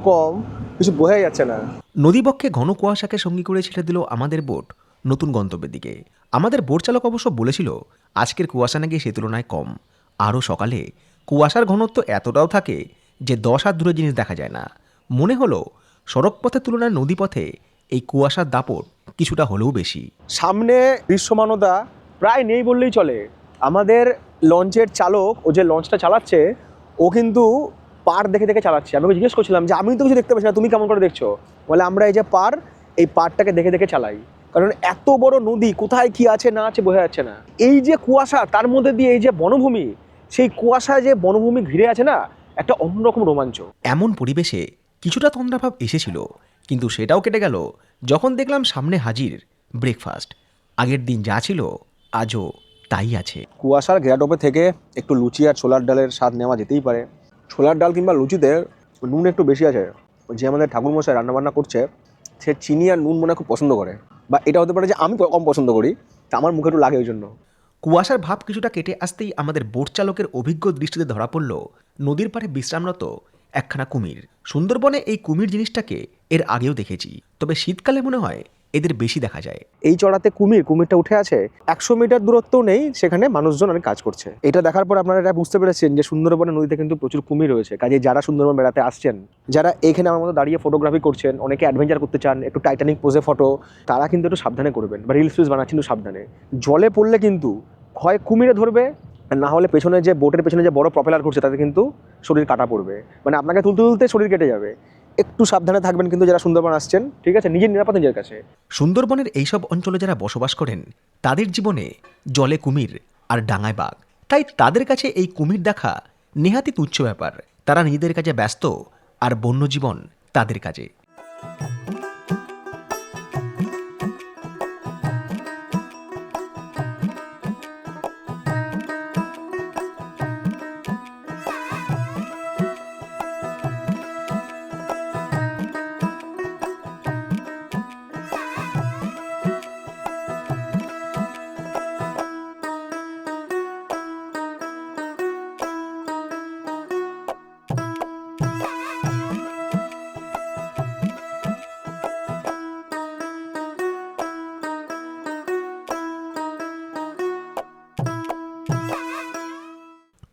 কম কিছু বোঝাই যাচ্ছে না। নদীবক্ষে ঘন কুয়াশাকে সঙ্গী করে ছেড়ে দিল আমাদের বোট নতুন গন্তব্যের দিকে। আমাদের বোট চালক অবশ্য বলেছিল আজকের কুয়াশা নাকি সে তুলনায় কম। আরও সকালে কুয়াশার ঘনত্ব এতটাও থাকে যে 10 হাত দূরে জিনিস দেখা যায় না। মনে হলো সড়ক পথের তুলনায় নদীপথে এই কুয়াশার দাপট কিছুটা হলেও বেশি। সামনে দৃশ্যমানতা প্রায় নেই বললেই চলে। আমাদের লঞ্চের চালক, ও যে লঞ্চটা চালাচ্ছে, ও কিন্তু পার দেখে দেখে চালাচ্ছে। আমি ওকে জিজ্ঞেস করছিলাম যে আমি তো কিছু দেখতে পাচ্ছি না, তুমি কেমন করে দেখছো? বলে আমরা এই যে এই পারটাকে দেখে দেখে চালাই, কারণ এত বড় নদী কোথায় কি আছে না আছে বোঝা যাচ্ছে না। এই যে কুয়াশা, তার মধ্যে দিয়ে এই যে বনভূমি, সেই কুয়াশায় যে বনভূমি ঘিরে আছে না, একটা অন্যরকম রোমাঞ্চ। এমন পরিবেশে কিছুটা তন্দ্রাভাব এসেছিল, কিন্তু সেটাও কেটে গেল যখন দেখলাম সামনে হাজির ব্রেকফাস্ট। আগের দিন যা ছিল আজও তাই আছে। কুয়াশার ঘেরাটোপে থেকে একটু লুচি আর ছোলার ডালের স্বাদ নেওয়া যেতেই পারে। ছোলার ডাল কিংবা লুচিতে নুন একটু বেশি আছে। যে আমাদের ঠাকুরমশাই রান্নাবান্না করছে, সে চিনি আর নুন মনে হয় খুব পছন্দ করে, বা এটা হতে পারে যে আমি কম পছন্দ করি, তা আমার মুখে একটু লাগে ওই জন্য। কুয়াশার ভাব কিছুটা কেটে আসতেই আমাদের বোট চালকের অভিজ্ঞ দৃষ্টিতে ধরা পড়ল নদীর পাড়ে বিশ্রামরত একখানা কুমির। সুন্দরবনে এই কুমির জিনিসটাকে এর আগেও দেখেছি, তবে শীতকালে মনে হয় এদের বেশি দেখা যায়। এই চড়াতে কুমিরটা উঠে আছে, 100 মিটার দূরত্বও নেই, সেখানে মানুষজন অনেক কাজ করছে। এটা দেখার পর আপনারা এটা বুঝতে পেরেছেন যে সুন্দরবনের নদীতে কিন্তু প্রচুর কুমির রয়েছে। কাজে যারা সুন্দরবন বেড়াতে আসছেন, যারা এখানে আমার মতো দাঁড়িয়ে ফটোগ্রাফি করছেন, অনেকে অ্যাডভেঞ্চার করতে চান, একটু টাইটানিক পোজে ফটো, তারা কিন্তু একটু সাবধানে করবেন, বা রিলস বানাচ্ছেন একটু সাবধানে। জলে পড়লে কিন্তু হয় কুমিরে ধরবে, আর না হলে পেছনে যে বোটের পেছনে যে বড় প্রপেলার ঘুরছে তাতে কিন্তু শরীর কাটা পড়বে, মানে আপনাকে তুলতে তুলতে শরীর কেটে যাবে। একটু সাবধানে থাকবেন কিন্তু যারা সুন্দরবন আসছেন, ঠিক আছে? নিজের নিরাপদ নিজের কাছে। সুন্দরবনের এইসব অঞ্চলে যারা বসবাস করেন তাদের জীবনে জলে কুমির আর ডাঙায় বাঘ, তাই তাদের কাছে এই কুমির দেখা নেহাতি তুচ্ছ ব্যাপার। তারা নিজেদের কাজে ব্যস্ত আর বন্যজীবন তাদের কাজে।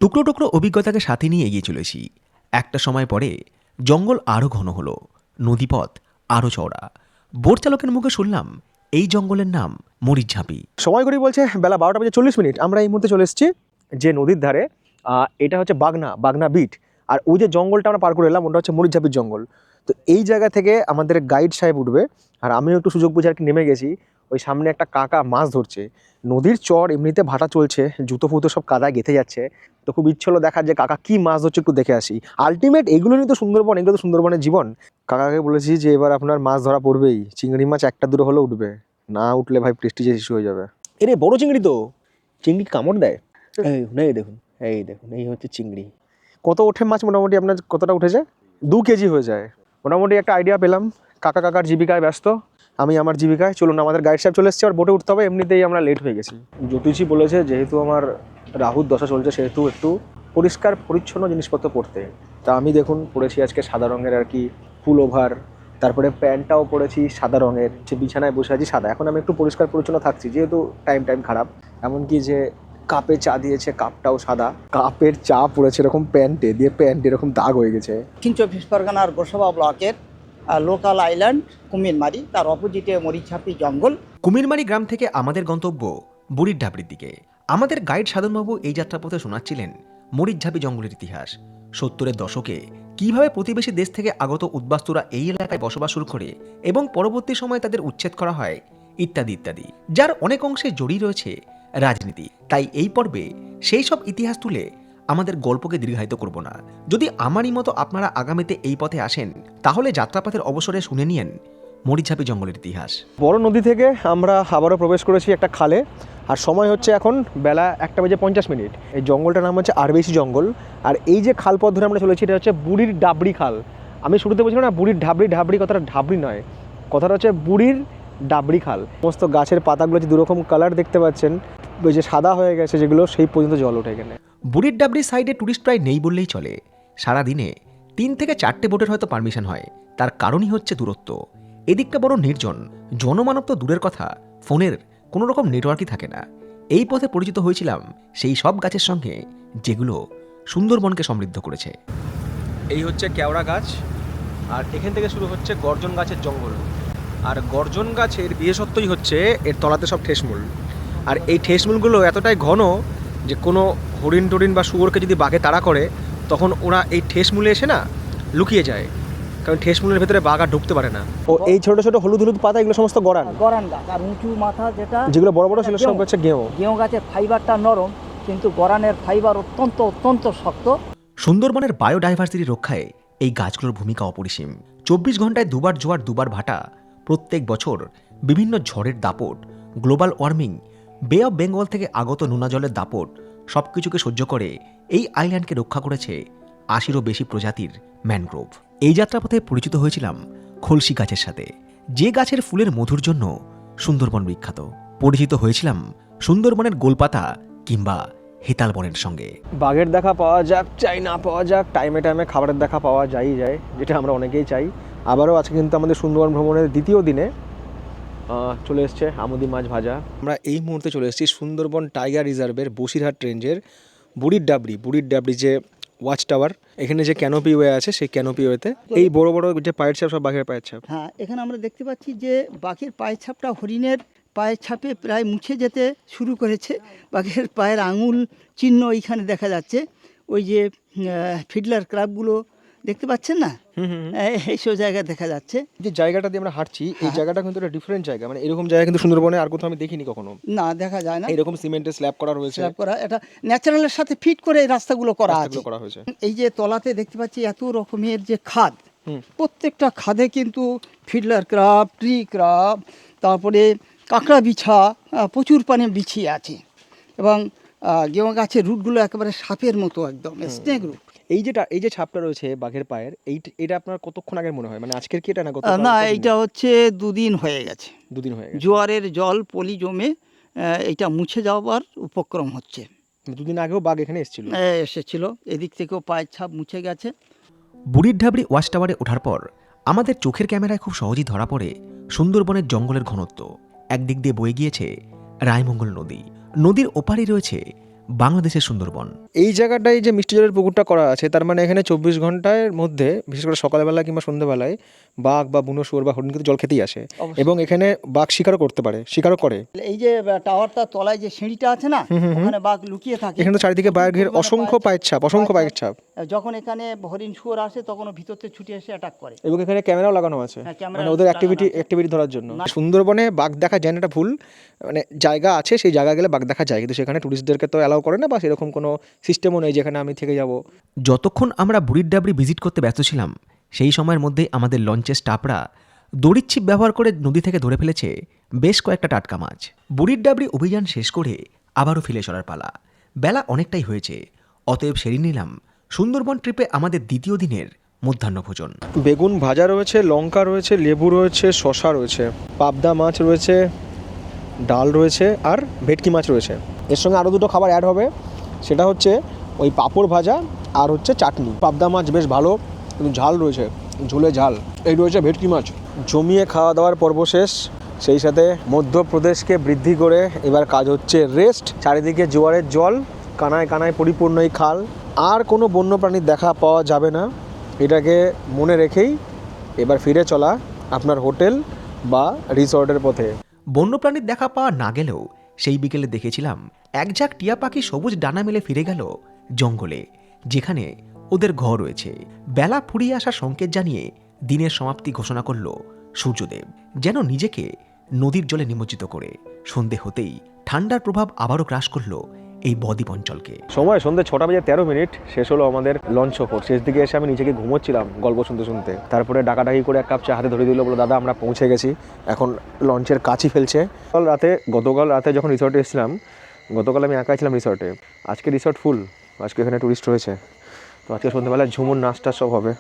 টুকরো টুকরো অভিজ্ঞতাকে সাথে নিয়ে এগিয়ে চলেছি। একটা সময় পরে জঙ্গল আরও ঘন হলো, নদীপথ আরও চওড়া। বোট চালকের মুখে শুনলাম এই জঙ্গলের নাম মরিচঝাঁপি। সময় ঘড়ি বলছে বেলা 12:40। আমরা এই মুহূর্তে চলে এসেছি যে নদীর ধারে। এটা হচ্ছে বাগনা বিট, আর ওই যে জঙ্গলটা আমরা পার করে এলাম ওটা হচ্ছে মরিচঝাঁপির জঙ্গল। তো এই জায়গা থেকে আমাদের গাইড সাহেব উঠবে, আর আমিও একটু সুযোগ বুঝে আর কি নেমে গেছি। ওই সামনে একটা কাকা মাছ ধরছে, নদীর চর এমনিতে ভাটা চলছে, জুতো ফুতো সব কাদায় গেঁথে যাচ্ছে। তো খুব ইচ্ছে হলো দেখার যে কাকা কি মাছ ধরছে, একটু দেখে আসি। আলটিমেট এগুলো নিয়ে তো সুন্দরবন, এগুলো তো সুন্দরবনের জীবন। কাকাকে বলেছি যে এবার আপনার মাছ ধরা পড়বেই, চিংড়ি মাছ একটা দূরে হলেও উঠবে, না উঠলে ভাই প্রেস্টিজের ইস্যু হয়ে যাবে। এরে বড় চিংড়ি তো, চিংড়ি কামড় দেয়। এই দেখুন এই হচ্ছে চিংড়ি। কত ওঠে মাছ মোটামুটি? আপনার কতটা উঠেছে? 2 কেজি হয়ে যায় মোটামুটি। একটা আইডিয়া পেলাম। কাকার জীবিকায় ব্যস্ত, আমি আমার জীবিকায়। চলুন, আমাদের গাইড সাহেব চলে এসছে, আর বোটে উঠতে হবে। এমনিতেই আমরা লেট হয়ে গেছি। জ্যোতিষী বলেছে যেহেতু আমার রাহুর দশা চলছে, সেহেতু একটু পরিষ্কার পরিচ্ছন্ন জিনিসপত্র পরতে। তা আমি দেখুন পরেছি আজকে সাদা রঙের আর কি ফুল ওভার, তারপরে প্যান্টটাও পরেছি সাদা রঙের, যে বিছানায় বসে আছি সাদা। এখন আমি একটু পরিষ্কার পরিচ্ছন্ন থাকছি, যেহেতু টাইম খারাপ। এমনকি যে কাপে চা দিয়েছে, কাপটাও সাদা। কাপের চা পড়েছে এরকম প্যান্টে দিয়ে, প্যান্ট এরকম দাগ হয়ে গেছে। দক্ষিণ চব্বিশ পরগনার গোসাবা ব্লকের লোকাল আইল্যান্ড কুমিরমারি, তার অপোজিটে মরিচঝাঁপি জঙ্গল। কুমিরমারি গ্রাম থেকে আমাদের গন্তব্য বুড়ির ডাবরির দিকে। আমাদের গাইড সাধনবাবু এই যাত্রাপথে শোনাচ্ছিলেন মরিচঝাঁপি জঙ্গলের ইতিহাস। 70-এর দশকে কিভাবে প্রতিবেশী দেশ থেকে আগত উদ্বাস্তুরা এই এলাকায় বসবাস শুরু করে এবং পরবর্তী সময়ে তাদের উচ্ছেদ করা হয়, ইত্যাদি ইত্যাদি, যার অনেক অংশে জড়িয়ে রয়েছে রাজনীতি। তাই এই পর্বে সেই সব ইতিহাস তুলে আমাদের গল্পকে দীর্ঘায়িত করব না। যদি আমারই মতো আপনারা আগামীতে এই পথে আসেন, তাহলে যাত্রাপথের অবসরে শুনে নিয়েন মরিচঝাঁপি জঙ্গলের ইতিহাস। বড় নদী থেকে আমরা আবারও প্রবেশ করেছি একটা খালে, আর সময় হচ্ছে এখন বেলা 1:50। এই জঙ্গলটার নাম হচ্ছে আরবেসি জঙ্গল। আর এই যে খাল পথ ধরে আমরা চলেছি, এটা হচ্ছে বুড়ির ডাবরি খাল। আমি শুরুতে বলছিলাম না বুড়ির ঢাবড়ি, কথাটা ঢাবড়ি নয়, কথাটা হচ্ছে বুড়ির ডাবরি খাল। সমস্ত গাছের পাতাগুলো যে দুরকম কালার দেখতে পাচ্ছেন, ওই যে সাদা হয়ে গেছে যেগুলো, সেই পর্যন্ত জল ওঠে এখানে। বুড়ির ডাবরি সাইডে টুরিস্ট প্রায় নেই বললেই চলে। সারাদিনে 3 থেকে 4টে বোটের হয়তো পারমিশন হয়। তার কারণই হচ্ছে দূরত্ব। এদিকটা বড় নির্জন, জনমানব তো দূরের কথা, ফোনের কোনো রকম নেটওয়ার্কই থাকে না। এই পথে পরিচিত হয়েছিলাম সেই সব গাছের সঙ্গে যেগুলো সুন্দরবনকে সমৃদ্ধ করেছে। এই হচ্ছে কেওড়া গাছ, আর এখান থেকে শুরু হচ্ছে গর্জন গাছের জঙ্গল। আর গর্জন গাছের বিশেষত্বই হচ্ছে এর তলাতে সব ঠেসমূল। আর এই ঠেসমূলগুলো এতটাই ঘন যে কোনো হরিণ টরিণ বা শুয়োরকে যদি বাঘে তাড়া করে, তখন ওরা এই ঠেসমূলে এসে না লুকিয়ে যায়, কারণ ঠেসমূলের ভেতরে বাঘ আর ঢুকতে পারে না। ও এই ছোট ছোট হলুদ হলুদ পাতা, এগুলো সমস্ত গরান গরান গাছ। আর উঁচু মাথা যেগুলো বড় বড়, সেগুলো সব হচ্ছে গেঁয়ো। গেঁয়ো গাছের ফাইবারটা নরম, কিন্তু গরানের ফাইবার অত্যন্ত অত্যন্ত শক্ত। সুন্দরবনের বায়োডাইভার্সিটি রক্ষায় এই গাছগুলোর ভূমিকা অপরিসীম। 24 ঘন্টায় দুবার জোয়ার দুবার ভাটা, প্রত্যেক বছর বিভিন্ন ঝড়ের দাপট, গ্লোবাল ওয়ার্মিং, বে অফ বেঙ্গল থেকে আগত নোনা জলের দাপট সবকিছুকে সহ্য করে এই আইল্যান্ডকে রক্ষা করেছে 80-এরও বেশি প্রজাতির ম্যানগ্রোভ। এই যাত্রাপথে পরিচিত হয়েছিলাম খলসি গাছের সাথে, যে গাছের ফুলের মধুর জন্য সুন্দরবন বিখ্যাত। পরিচিত হয়েছিলাম সুন্দরবনের গোলপাতা কিংবা হেতাল বনের সঙ্গে। বাঘের দেখা পাওয়া যাক চাই না পাওয়া যাক, টাইমে টাইমে খাবারের দেখা পাওয়া যায়, যেটা আমরা অনেকেই চাই। আবারও আজকে কিন্তু আমাদের সুন্দরবন ভ্রমণের দ্বিতীয় দিনে চলে এসছে আমুদি মাছ ভাজা। আমরা এই মুহূর্তে চলে এসেছি সুন্দরবন টাইগার রিজার্ভের বসিরহাট রেঞ্জের বুড়ির ডাবরি যে ওয়াচ টাওয়ার, এখানে যে ক্যানোপি ওয়ে আছে, সেই ক্যানোপি ওয়েতে এই বড় বড় যে পায়ের ছাপ, সব বাঘের পায়ের ছাপ। হ্যাঁ, এখানে আমরা দেখতে পাচ্ছি যে বাঘের পায়ের ছাপটা হরিণের পায়ের ছাপে প্রায় মুছে যেতে শুরু করেছে। বাঘের পায়ের আঙুল চিহ্ন এইখানে দেখা যাচ্ছে। ওই যে ফিডলার ক্রাবগুলো দেখতে পাচ্ছেন না, এইসব জায়গা দেখা যাচ্ছে। যে জায়গাটা দিয়ে আমরা হাঁটছি, এই জায়গাটা কিন্তু একটা ডিফারেন্ট জায়গা, মানে এরকম জায়গা কিন্তু সুন্দরবনে আর কোথাও আমি দেখিনি কখনো। না, দেখা যায় না। এরকম সিমেন্টের স্ল্যাব করা রয়েছে, স্ল্যাব করা, এটা ন্যাচারালের সাথে ফিট করে এই রাস্তাগুলো করা হয়েছে। এই যে তলাতে দেখতে পাচ্ছি এত রকমের যে খাদ, প্রত্যেকটা খাদে কিন্তু ফিডলার ক্রাব, ট্রি ক্রাব, তারপরে কাঁকড়া বিছা প্রচুর পানে বিছিয়ে আছে। এবং গেঁয়ো গাছের রুটগুলো একেবারে সাপের মতো, একদম স্নেক রুট। এই যে ছাপটা রয়েছে বাঘের পায়ের, এটা আপনার কতক্ষণ আগের মনে হয়? মানে আজকের কি এটা না? না, এইটা হচ্ছে 2 দিন হয়ে গেছে। 2 দিন হয়ে গেছে। জোয়ারের জল পলি জমে এইটা মুছে যাওয়ার উপক্রম হচ্ছে। 2 দিন আগেও বাঘ এখানে এসেছিল, এদিক থেকেও পায়ের ছাপ মুছে গেছে। বুড়ির ডাবরি ওয়াচ টাওয়ারে ওঠার পর আমাদের চোখের ক্যামেরায় খুব সহজেই ধরা পড়ে সুন্দরবনের জঙ্গলের ঘনত্ব। একদিক দিয়ে বয়ে গিয়েছে রায়মঙ্গল নদী, নদীর ওপারে রয়েছে বাংলাদেশের সুন্দরবন। এই জায়গাটায় যে মিষ্টি জলের পুকুরটা করা আছে, তার মানে এখানে 24 ঘন্টার মধ্যে, বিশেষ করে সকালবেলা কিংবা সন্ধ্যাবেলায়, বাঘ বা বুনো শুয়োর বা হরিণ কিন্তু জল খেতেই আসে। এবং এখানে বাঘ শিকারও করতে পারে, শিকারও করে। এই যে টাওয়ারটার তলায় যে সিঁড়িটা আছে না, ওখানে বাঘ লুকিয়ে থাকে। এখানে তো চারিদিকে বাঘের অসংখ্য পায়ের ছাপ। যখন এখানে হরিণ শুয়োর আসে, তখন ভিতরতে ছুটে এসে অ্যাটাক করে। এবং এখানে ক্যামেরাও লাগানো আছে, মানে ওদের অ্যাক্টিভিটি ধরার জন্য। সুন্দরবনে বাঘ দেখা যায় না, এটা ভুল। মানে জায়গা আছে, সেই জায়গা গেলে বাঘ দেখা যায়, কিন্তু সেখানে টুরিস্টদেরকে তো অ্যালাউ করে না, বা সেরকম কোনো সিস্টেমও নেই যেখানে আমি থেকে যাব। যতক্ষণ আমরা বুড়ির ডাবরি ভিজিট করতে ব্যস্ত ছিলাম, সেই সময়ের মধ্যেই আমাদের লঞ্চের স্টাফরা দড়ির ছিপ ব্যবহার করে নদী থেকে ধরে ফেলেছে বেশ কয়েকটা টাটকা মাছ। বুড়ির ডাবরি অভিযান শেষ করে আবারও ফিরে চলার পালা। বেলা অনেকটাই হয়েছে, অতএব সেরে নিলাম সুন্দরবন ট্রিপে আমাদের দ্বিতীয় দিনের মধ্যাহ্নভোজন। বেগুন ভাজা রয়েছে, লঙ্কা রয়েছে, লেবু রয়েছে, শশা রয়েছে, পাবদা মাছ রয়েছে, ডাল রয়েছে, আর ভেটকি মাছ রয়েছে। এর সঙ্গে আরও 2টো খাবার অ্যাড হবে, সেটা হচ্ছে ওই পাঁপড় ভাজা আর হচ্ছে চাটনি। পাবদা মাছ বেশ ভালো, কিন্তু ঝাল রয়েছে, ঝোলে ঝাল। এই রয়েছে ভেটকি মাছ। জমিয়ে খাওয়া দাওয়ার পর্ব শেষ, সেই সাথে মধ্যপ্রদেশকে বৃদ্ধি করে এবার কাজ হচ্ছে রেস্ট। চারিদিকে জোয়ারের জল, কানায় কানায় পরিপূর্ণ এই খাল। আর কোনো বন্যপ্রাণীর দেখা পাওয়া যাবে না, এটাকে মনে রেখেই এবার ফিরে চলা আপনার হোটেল বা রিসর্টের পথে। বন্যপ্রাণীর দেখা পাওয়া না গেলেও সেই বিকেলে দেখেছিলাম এক ঝাঁক টিয়া পাখি সবুজ ডানা মেলে ফিরে গেল জঙ্গলে, যেখানে ওদের ঘর রয়েছে। বেলা ফুরিয়ে আসার সংকেত জানিয়ে দিনের সমাপ্তি ঘোষণা করল সূর্যদেব, যেন নিজেকে নদীর জলে নিমজ্জিত করে। সন্ধে হতেই ঠান্ডার প্রভাব আবারও গ্রাস করল এই বদ্বীপ অঞ্চলকে। সময় সন্ধ্যে 6:13, শেষ হলো আমাদের লঞ্চ সফর। শেষ দিকে এসে আমি নিজেকে ঘুমোচ্ছিলাম গল্প শুনতে শুনতে। তারপরে ডাকাডাকি করে 1 কাপ চা হাতে ধরে দিল, বলো দাদা আমরা পৌঁছে গেছি, এখন লঞ্চের কাছই ফেলছে। গতকাল রাতে যখন রিসর্টে এসেছিলাম, গতকাল আমি একা ছিলাম রিসর্টে, আজকে রিসর্ট ফুল, আজকে এখানে টুরিস্ট রয়েছে। তো আজকে সন্ধ্যাবেলায় ঝুমুর নাচটা সব হবে।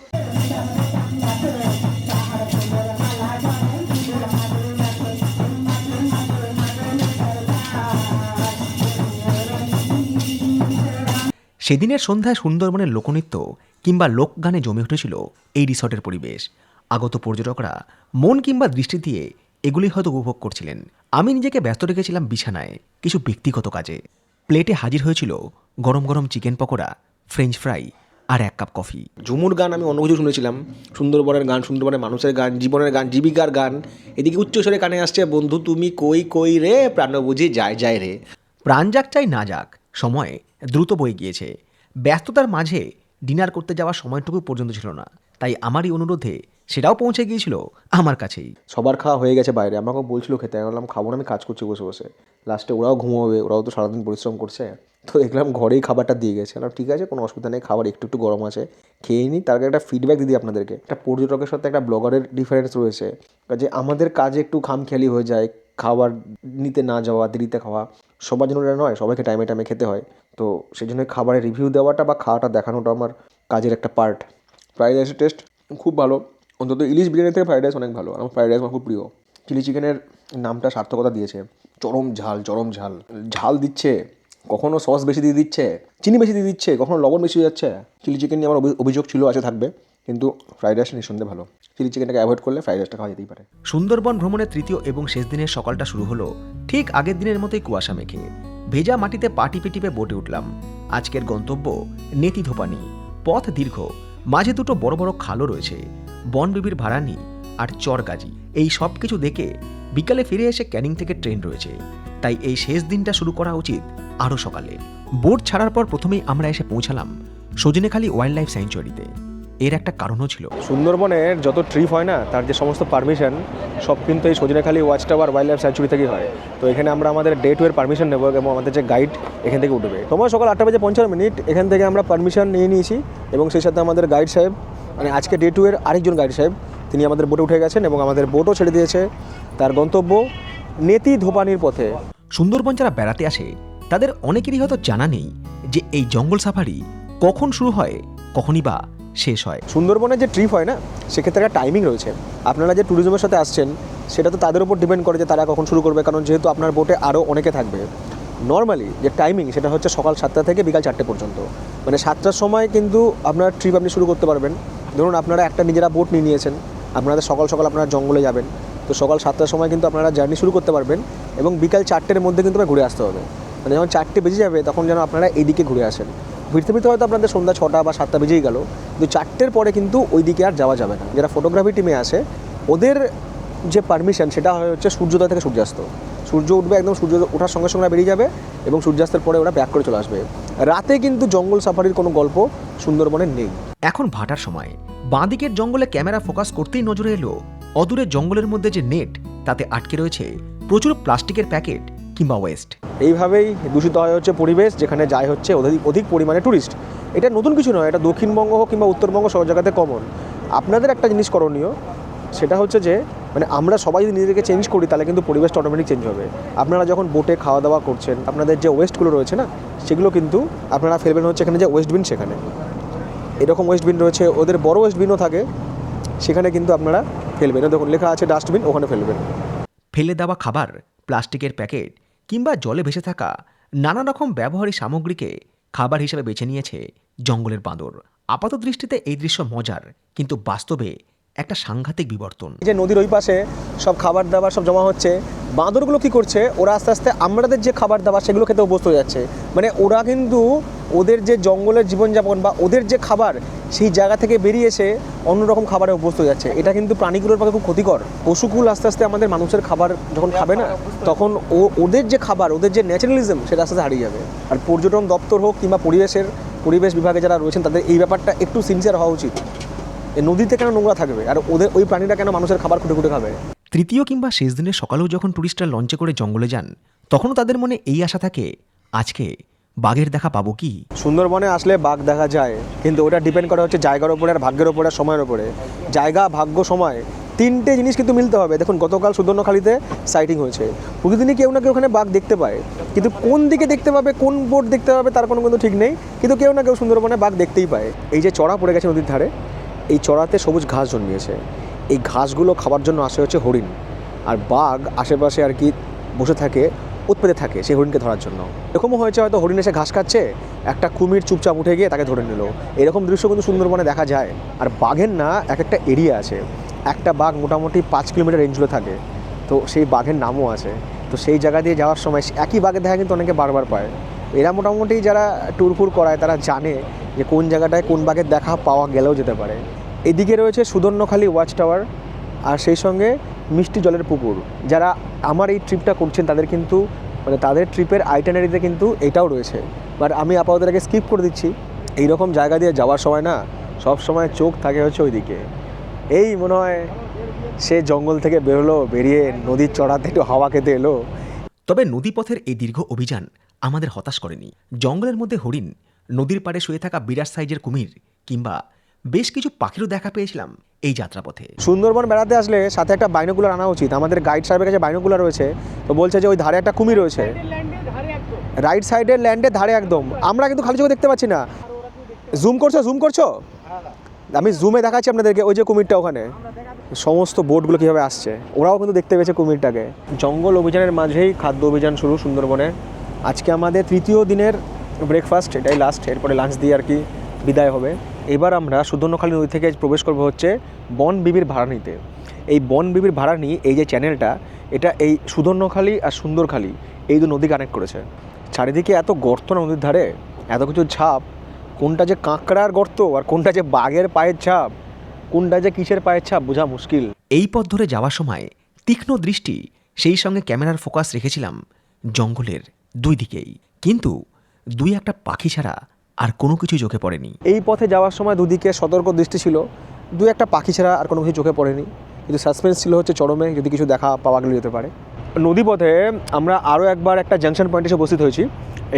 সেদিনের সন্ধ্যায় সুন্দরবনের লোকনৃত্য কিংবা লোকগানে জমে উঠেছিল এই রিসর্টের পরিবেশ। আগত পর্যটকরা মন কিংবা দৃষ্টি দিয়ে এগুলি হয়তো উপভোগ করছিলেন। আমি নিজেকে ব্যস্ত রেখেছিলাম বিছানায় কিছু ব্যক্তিগত কাজে। প্লেটে হাজির হয়েছিল গরম গরম চিকেন পকোড়া, ফ্রেঞ্চ ফ্রাই আর 1 কাপ কফি। ঝুমুর গান আমি অন্য কিছু শুনেছিলাম, সুন্দরবনের গান, সুন্দরবনের মানুষের গান, জীবনের গান, জীবিকার গান। এদিকে উচ্চস্বরে কানে আসছে বন্ধু তুমি কই কই রে, প্রাণ বুঝি যায় যায় রে। প্রাণ যাক চাই না যাক, সময় দ্রুত বয়ে গিয়েছে। ব্যস্ততার মাঝে ডিনার করতে যাওয়ার সময়টুকু পর্যন্ত ছিল না, তাই আমারই অনুরোধে সেটাও পৌঁছে গিয়েছিল আমার কাছেই। সবার খাওয়া হয়ে গেছে বাইরে, আমাকেও বলছিল খেতে, আমি বললাম খাবো না, আমি কাজ করছি বসে বসে। লাস্টে ওরাও ঘুমোবে, ওরাও তো সারাদিন পরিশ্রম করছে, তো দেখলাম ঘরেই খাবারটা দিয়ে গেছে। বললাম ঠিক আছে, কোনো অসুবিধা নেই, খাবার একটু একটু গরম আছে, খেয়ে নিই। তার আগে একটা ফিডব্যাক দিই আপনাদেরকে। একটা পর্যটকের সাথে একটা ব্লগারের ডিফারেন্স রয়েছে, যে আমাদের কাজে একটু খামখেয়ালি হয়ে যায়, খাবার নিতে না যাওয়া, দেরিতে খাওয়া। সবার জন্য এটা নয়, সবাইকে টাইমে টাইমে খেতে হয়। তো সেই জন্য খাবারের রিভিউ দেওয়াটা বা খাওয়াটা দেখানোটা আমার কাজের একটা পার্ট। ফ্রাইড রাইসের টেস্ট খুব ভালো, অন্তত ইলিশ বিরিয়ানি থেকে ফ্রাইড রাইস অনেক ভালো। আমার ফ্রাইড রাইস আমার খুব প্রিয়। চিলি চিকেনের নামটা সার্থকতা দিয়েছে, চরম ঝাল, চরম ঝাল ঝাল দিচ্ছে, কখনো সস বেশি দিয়ে দিচ্ছে, চিনি বেশি দিয়ে দিচ্ছে, কখনো লবণ বেশি হয়ে যাচ্ছে। চিলি চিকেন নিয়ে আমার অভিযোগ ছিল, আছে, থাকবে, কিন্তু ফ্রাইড রাইসটা নিঃসন্দেহে ভালো। চিলি চিকেনটাকে অ্যাভয়েড করলে ফ্রাইড রাইসটা খাওয়া যেতেই পারে। সুন্দরবন ভ্রমণের তৃতীয় এবং শেষ দিনের সকালটা শুরু হলো ঠিক আগের দিনের মতোই কুয়াশা মেখে। ভেজা মাটিতে পা টিপে টিপে বোটে উঠলাম। আজকের গন্তব্য নেতি ধোপানি। পথ দীর্ঘ, মাঝে দুটো বড় বড় খালও রয়েছে, বনবিবির ভাড়ানি আর চরগাজি। এই সব কিছু দেখে বিকালে ফিরে এসে ক্যানিং থেকে ট্রেন রয়েছে, তাই এই শেষ দিনটা শুরু করা উচিত আরও সকালে। বোট ছাড়ার পর প্রথমেই আমরা এসে পৌঁছালাম সজনেখালি ওয়াইল্ড লাইফ স্যাংচুয়ারিতে। এর একটা কারণও ছিল। সুন্দরবনের যত ট্রিপ হয় না, তার যে সমস্ত পারমিশন সব কিন্তু এই Sajnekhali watch tower wild life sanctuary থেকেই হয়। তো এখানে আমরা আমাদের ডে 2 এর পারমিশন নেবো এবং আমাদের যে গাইড এখান থেকে উঠবে। সময় সকাল 8:55 এখান থেকে আমরা পারমিশন নিয়ে নিয়েছি এবং সেই সাথে আমাদের গাইড সাহেব, মানে আজকে ডে 2 এর আরেকজন গাইড সাহেব, তিনি আমাদের বোটে উঠে গেছেন এবং আমাদের বোটও ছেড়ে দিয়েছে তার গন্তব্য নেতি ধোপানির পথে। সুন্দরবন যারা বেড়াতে আসে তাদের অনেকেরই হয়তো জানা নেই যে এই জঙ্গল সাফারি কখন শুরু হয়, কখনই বা শেষ হয়। সুন্দরবনের যে ট্রিপ হয় না, সেক্ষেত্রে একটা টাইমিং রয়েছে। আপনারা যে ট্যুরিজমের সাথে আসছেন সেটা তো তাদের উপর ডিপেন্ড করে যে তারা কখন শুরু করবে, কারণ যেহেতু আপনার বোটে আরও অনেকে থাকবে। নর্মালি যে টাইমিং সেটা হচ্ছে সকাল 7টা থেকে বিকাল 4টে পর্যন্ত, মানে 7টার সময় কিন্তু আপনার ট্রিপ আপনি শুরু করতে পারবেন। ধরুন আপনারা একটা নিজেরা বোট নিয়ে নিয়েছেন, আপনাদের সকাল সকাল আপনারা জঙ্গলে যাবেন, তো সকাল 7টার সময় কিন্তু আপনারা জার্নি শুরু করতে পারবেন এবং বিকাল 4টের মধ্যে কিন্তু ঘুরে আসতে হবে। মানে যখন 4টে বেজে যাবে তখন যেন আপনারা এইদিকে ঘুরে আসেন। ফিরতে ফিরতে হয়তো আপনাদের সন্ধ্যা 6টা বা 7টা বেজেই গেল, কিন্তু 4টের পরে কিন্তু ওই দিকে আর যাওয়া যাবে না। যারা ফটোগ্রাফি টিমে আসে ওদের যে পারমিশন সেটা হচ্ছে সূর্যোদয় থেকে সূর্যাস্ত। সূর্য উঠবে, একদম সূর্য ওঠার সঙ্গে সঙ্গে বেরিয়ে যাবে এবং সূর্যাস্তের পরে ওরা ব্যাক করে চলে আসবে। রাতে কিন্তু জঙ্গল সাফারির কোনো গল্প সুন্দরবনে নেই। এখন ভাটার সময় বাঁদিকের জঙ্গলে ক্যামেরা ফোকাস করতেই নজরে এলো অদূরের জঙ্গলের মধ্যে যে নেট, তাতে আটকে রয়েছে প্রচুর প্লাস্টিকের প্যাকেট কিংবা ওয়েস্ট। এইভাবেই দূষিত হয় হচ্ছে পরিবেশ, যেখানে যায় হচ্ছে অধিক পরিমাণে ট্যুরিস্ট। এটা নতুন কিছু নয়, এটা দক্ষিণবঙ্গ হোক কিংবা উত্তরবঙ্গ সব জায়গাতে কমন। আপনাদের একটা জিনিস করণীয়, সেটা হচ্ছে যে মানে আমরা সবাই যদি নিজেদেরকে চেঞ্জ করি তাহলে কিন্তু পরিবেশটা অটোমেটিক চেঞ্জ হবে। আপনারা যখন বোটে খাওয়া দাওয়া করছেন, আপনাদের যে ওয়েস্টগুলো রয়েছে না, সেগুলো কিন্তু আপনারা ফেলবেন হচ্ছে এখানে যে ওয়েস্টবিন, সেখানে এরকম ওয়েস্টবিন রয়েছে, ওদের বড় ওয়েস্টবিনও থাকে, সেখানে কিন্তু আপনারা ফেলবেন। দেখুন লেখা আছে ডাস্টবিন, ওখানে ফেলবেন। ফেলে দেওয়া খাবার, প্লাস্টিকের প্যাকেট কিংবা জলে ভেসে থাকা নানা রকম ব্যবহারী সামগ্রীকে খাবার হিসেবে বেছে নিয়েছে জঙ্গলের বাঁদর। আপাত দৃষ্টিতে এই দৃশ্য মজার, কিন্তু বাস্তবে একটা সাংঘাতিক বিবর্তন। এই যে নদীর ওই পাশে সব খাবার দাবার সব জমা হচ্ছে, বাঁদরগুলো কি করছে, ওরা আস্তে আস্তে আমাদের যে খাবার দাবার সেগুলো খেতে অভ্যস্ত হয়ে যাচ্ছে। মানে ওরা কিন্তু ওদের যে জঙ্গলের জীবনযাপন বা ওদের যে খাবার, সেই জায়গা থেকে বেরিয়ে এসে অন্যরকম খাবারে অভ্যস্ত হয়ে যাচ্ছে। এটা কিন্তু প্রাণীগুলোর পক্ষে খুব ক্ষতিকর। পশুকুল আস্তে আস্তে আমাদের মানুষের খাবার যখন খাবে না, তখন ওদের যে খাবার, ওদের যে ন্যাচারালিজম, সেটা আস্তে আস্তে হারিয়ে যাবে। আর পর্যটন দপ্তর হোক কিংবা পরিবেশ বিভাগে যারা রয়েছেন, তাদের এই ব্যাপারটা একটু সিনসিয়ার হওয়া উচিত। এই নদীতে কেন নোংরা থাকবে, আর ওদের ওই প্রাণীরা কেন মানুষের খাবার খুঁটে খুঁটে খাবে? তৃতীয় কিংবা শেষ দিনের সকালেও যখন টুরিস্টরা লঞ্চে করে জঙ্গলে যান, তখনও তাদের মনে এই আশা থাকে, আজকে বাঘের দেখা পাবো কি। সুন্দরবনে আসলে বাঘ দেখা যায়, কিন্তু ওটা ডিপেন্ড করে হচ্ছে জায়গার ওপরে, আর ভাগ্যের ওপরে, আর সময়ের ওপরে। জায়গা, ভাগ্য, সময়, তিনটে জিনিস কিন্তু মিলতে হবে। দেখুন গতকাল সুন্দরবনখালিতে সাইটিং হয়েছে, প্রতিদিনই কেউ না কেউ ওখানে বাঘ দেখতে পায়, কিন্তু কোন দিকে দেখতে পাবে, কোন বোট দেখতে পাবে তার কোনো কিন্তু ঠিক নেই, কিন্তু কেউ না কেউ সুন্দরবনে বাঘ দেখতেই পায়। এই যে চড়া পড়ে গেছে নদীর ধারে, এই চড়াতে সবুজ ঘাস জন্মিয়েছে, এই ঘাসগুলো খাবার জন্য আসে হচ্ছে হরিণ, আর বাঘ আশেপাশে আর কি বসে থাকে উৎপেতে থাকে সেই হরিণকে ধরার জন্য। এরকমও হয়েছে হয়তো হরিণ এসে ঘাস খাচ্ছে, একটা কুমির চুপচাপ উঠে গিয়ে তাকে ধরে নিল। এরকম দৃশ্য কিন্তু সুন্দরবনে দেখা যায়। আর বাঘের না এক একটা এরিয়া আছে, একটা বাঘ মোটামুটি 5 কিলোমিটার রেঞ্জ জুড়ে থাকে, তো সেই বাঘের নামও আছে। তো সেই জায়গা দিয়ে যাওয়ার সময় একই বাঘের দেখা কিন্তু অনেকে বারবার পায়। এরা মোটামুটি যারা ট্যুর ফুর করায় তারা জানে যে কোন জায়গাটায় কোন বাঘের দেখা পাওয়া গেলেও যেতে পারে। এদিকে রয়েছে সুদর্ণখালি ওয়াচ টাওয়ার, আর সেই সঙ্গে মিষ্টি জলের পুকুর। যারা আমার এই ট্রিপটা করছেন তাদের কিন্তু মানে তাদের ট্রিপের আইটেনারিতে কিন্তু এটাও রয়েছে, বাট আমি আপাতত এটাকে স্কিপ করে দিচ্ছি। এইরকম জায়গা দিয়ে যাওয়ার সময় না সব সময় চোখ থাকে হচ্ছে ওইদিকে। এই মনে হয় সে জঙ্গল থেকে বেরোলো, বেরিয়ে নদীর চড়াতে একটু হাওয়া খেতে এলো। তবে নদীপথের এই দীর্ঘ অভিযান আমাদের হতাশ করেনি। জঙ্গলের মধ্যে হরিণ, নদীর পাড়ে শুয়ে থাকা বিরাট সাইজের কুমির কিংবা বেশ কিছু পাখিরও দেখা পেয়েছিলাম এই যাত্রাপথে। সুন্দরবন বেড়াতে আসলে সাথে একটা বাইনোকুলার আনা উচিত। আমাদের গাইড সাহেবের কাছে বাইনোকুলার রয়েছে, তো বলছে যে ওই ধারে একটা কুমির রয়েছে, রাইট সাইডের ল্যান্ডের ধারে একদম। আমরা কিন্তু খালি চোখে দেখতে পাচ্ছি না। জুম করছো? আমি জুমে দেখাচ্ছি আপনাদেরকে, ওই যে কুমিরটা ওখানে, সমস্ত বোটগুলো কীভাবে আসছে, ওরাও কিন্তু দেখতে পেয়েছে কুমিরটাকে। জঙ্গল অভিযানের মাঝেই খাদ্য অভিযান শুরু সুন্দরবনে। আজকে আমাদের 3য় দিনের ব্রেকফাস্ট, এটাই লাস্ট, এরপরে লাঞ্চ দিয়ে আর কি বিদায় হবে। এবার আমরা সুদর্ণখালি নদী থেকে প্রবেশ করবো হচ্ছে বনবিবির ভাড়ানিতে। এই বনবিবির ভাড়ানি এই যে চ্যানেলটা, এটা এই সুদর্ণখালি আর সুন্দরখালি এই দু নদী কানেক্ট করেছে। চারিদিকে এত গর্ত না নদীর ধারে, এত কিছু ছাপ, কোনটা যে কাঁকড়ার গর্ত আর কোনটা যে বাঘের পায়ের ছাপ, কোনটা যে কিসের পায়ের ছাপ বোঝা মুশকিল। এই পথ ধরে যাওয়ার সময় তীক্ষ্ণ দৃষ্টি, সেই সঙ্গে ক্যামেরার ফোকাস রেখেছিলাম জঙ্গলের দুই দিকেই, কিন্তু দুই একটা পাখি ছাড়া আর কোনো কিছু চোখে পড়েনি। এই পথে যাওয়ার সময় দুদিকে সতর্ক দৃষ্টি ছিল, দু একটা পাখি ছাড়া আর কোনো কিছু চোখে পড়েনি, কিন্তু সাসপেন্স ছিল হচ্ছে চরমে, যদি কিছু দেখা পাওয়া গেলে যেতে পারে। নদীপথে আমরা আরও একবার একটা জাংশন পয়েন্টে এসে উপস্থিত হয়েছি।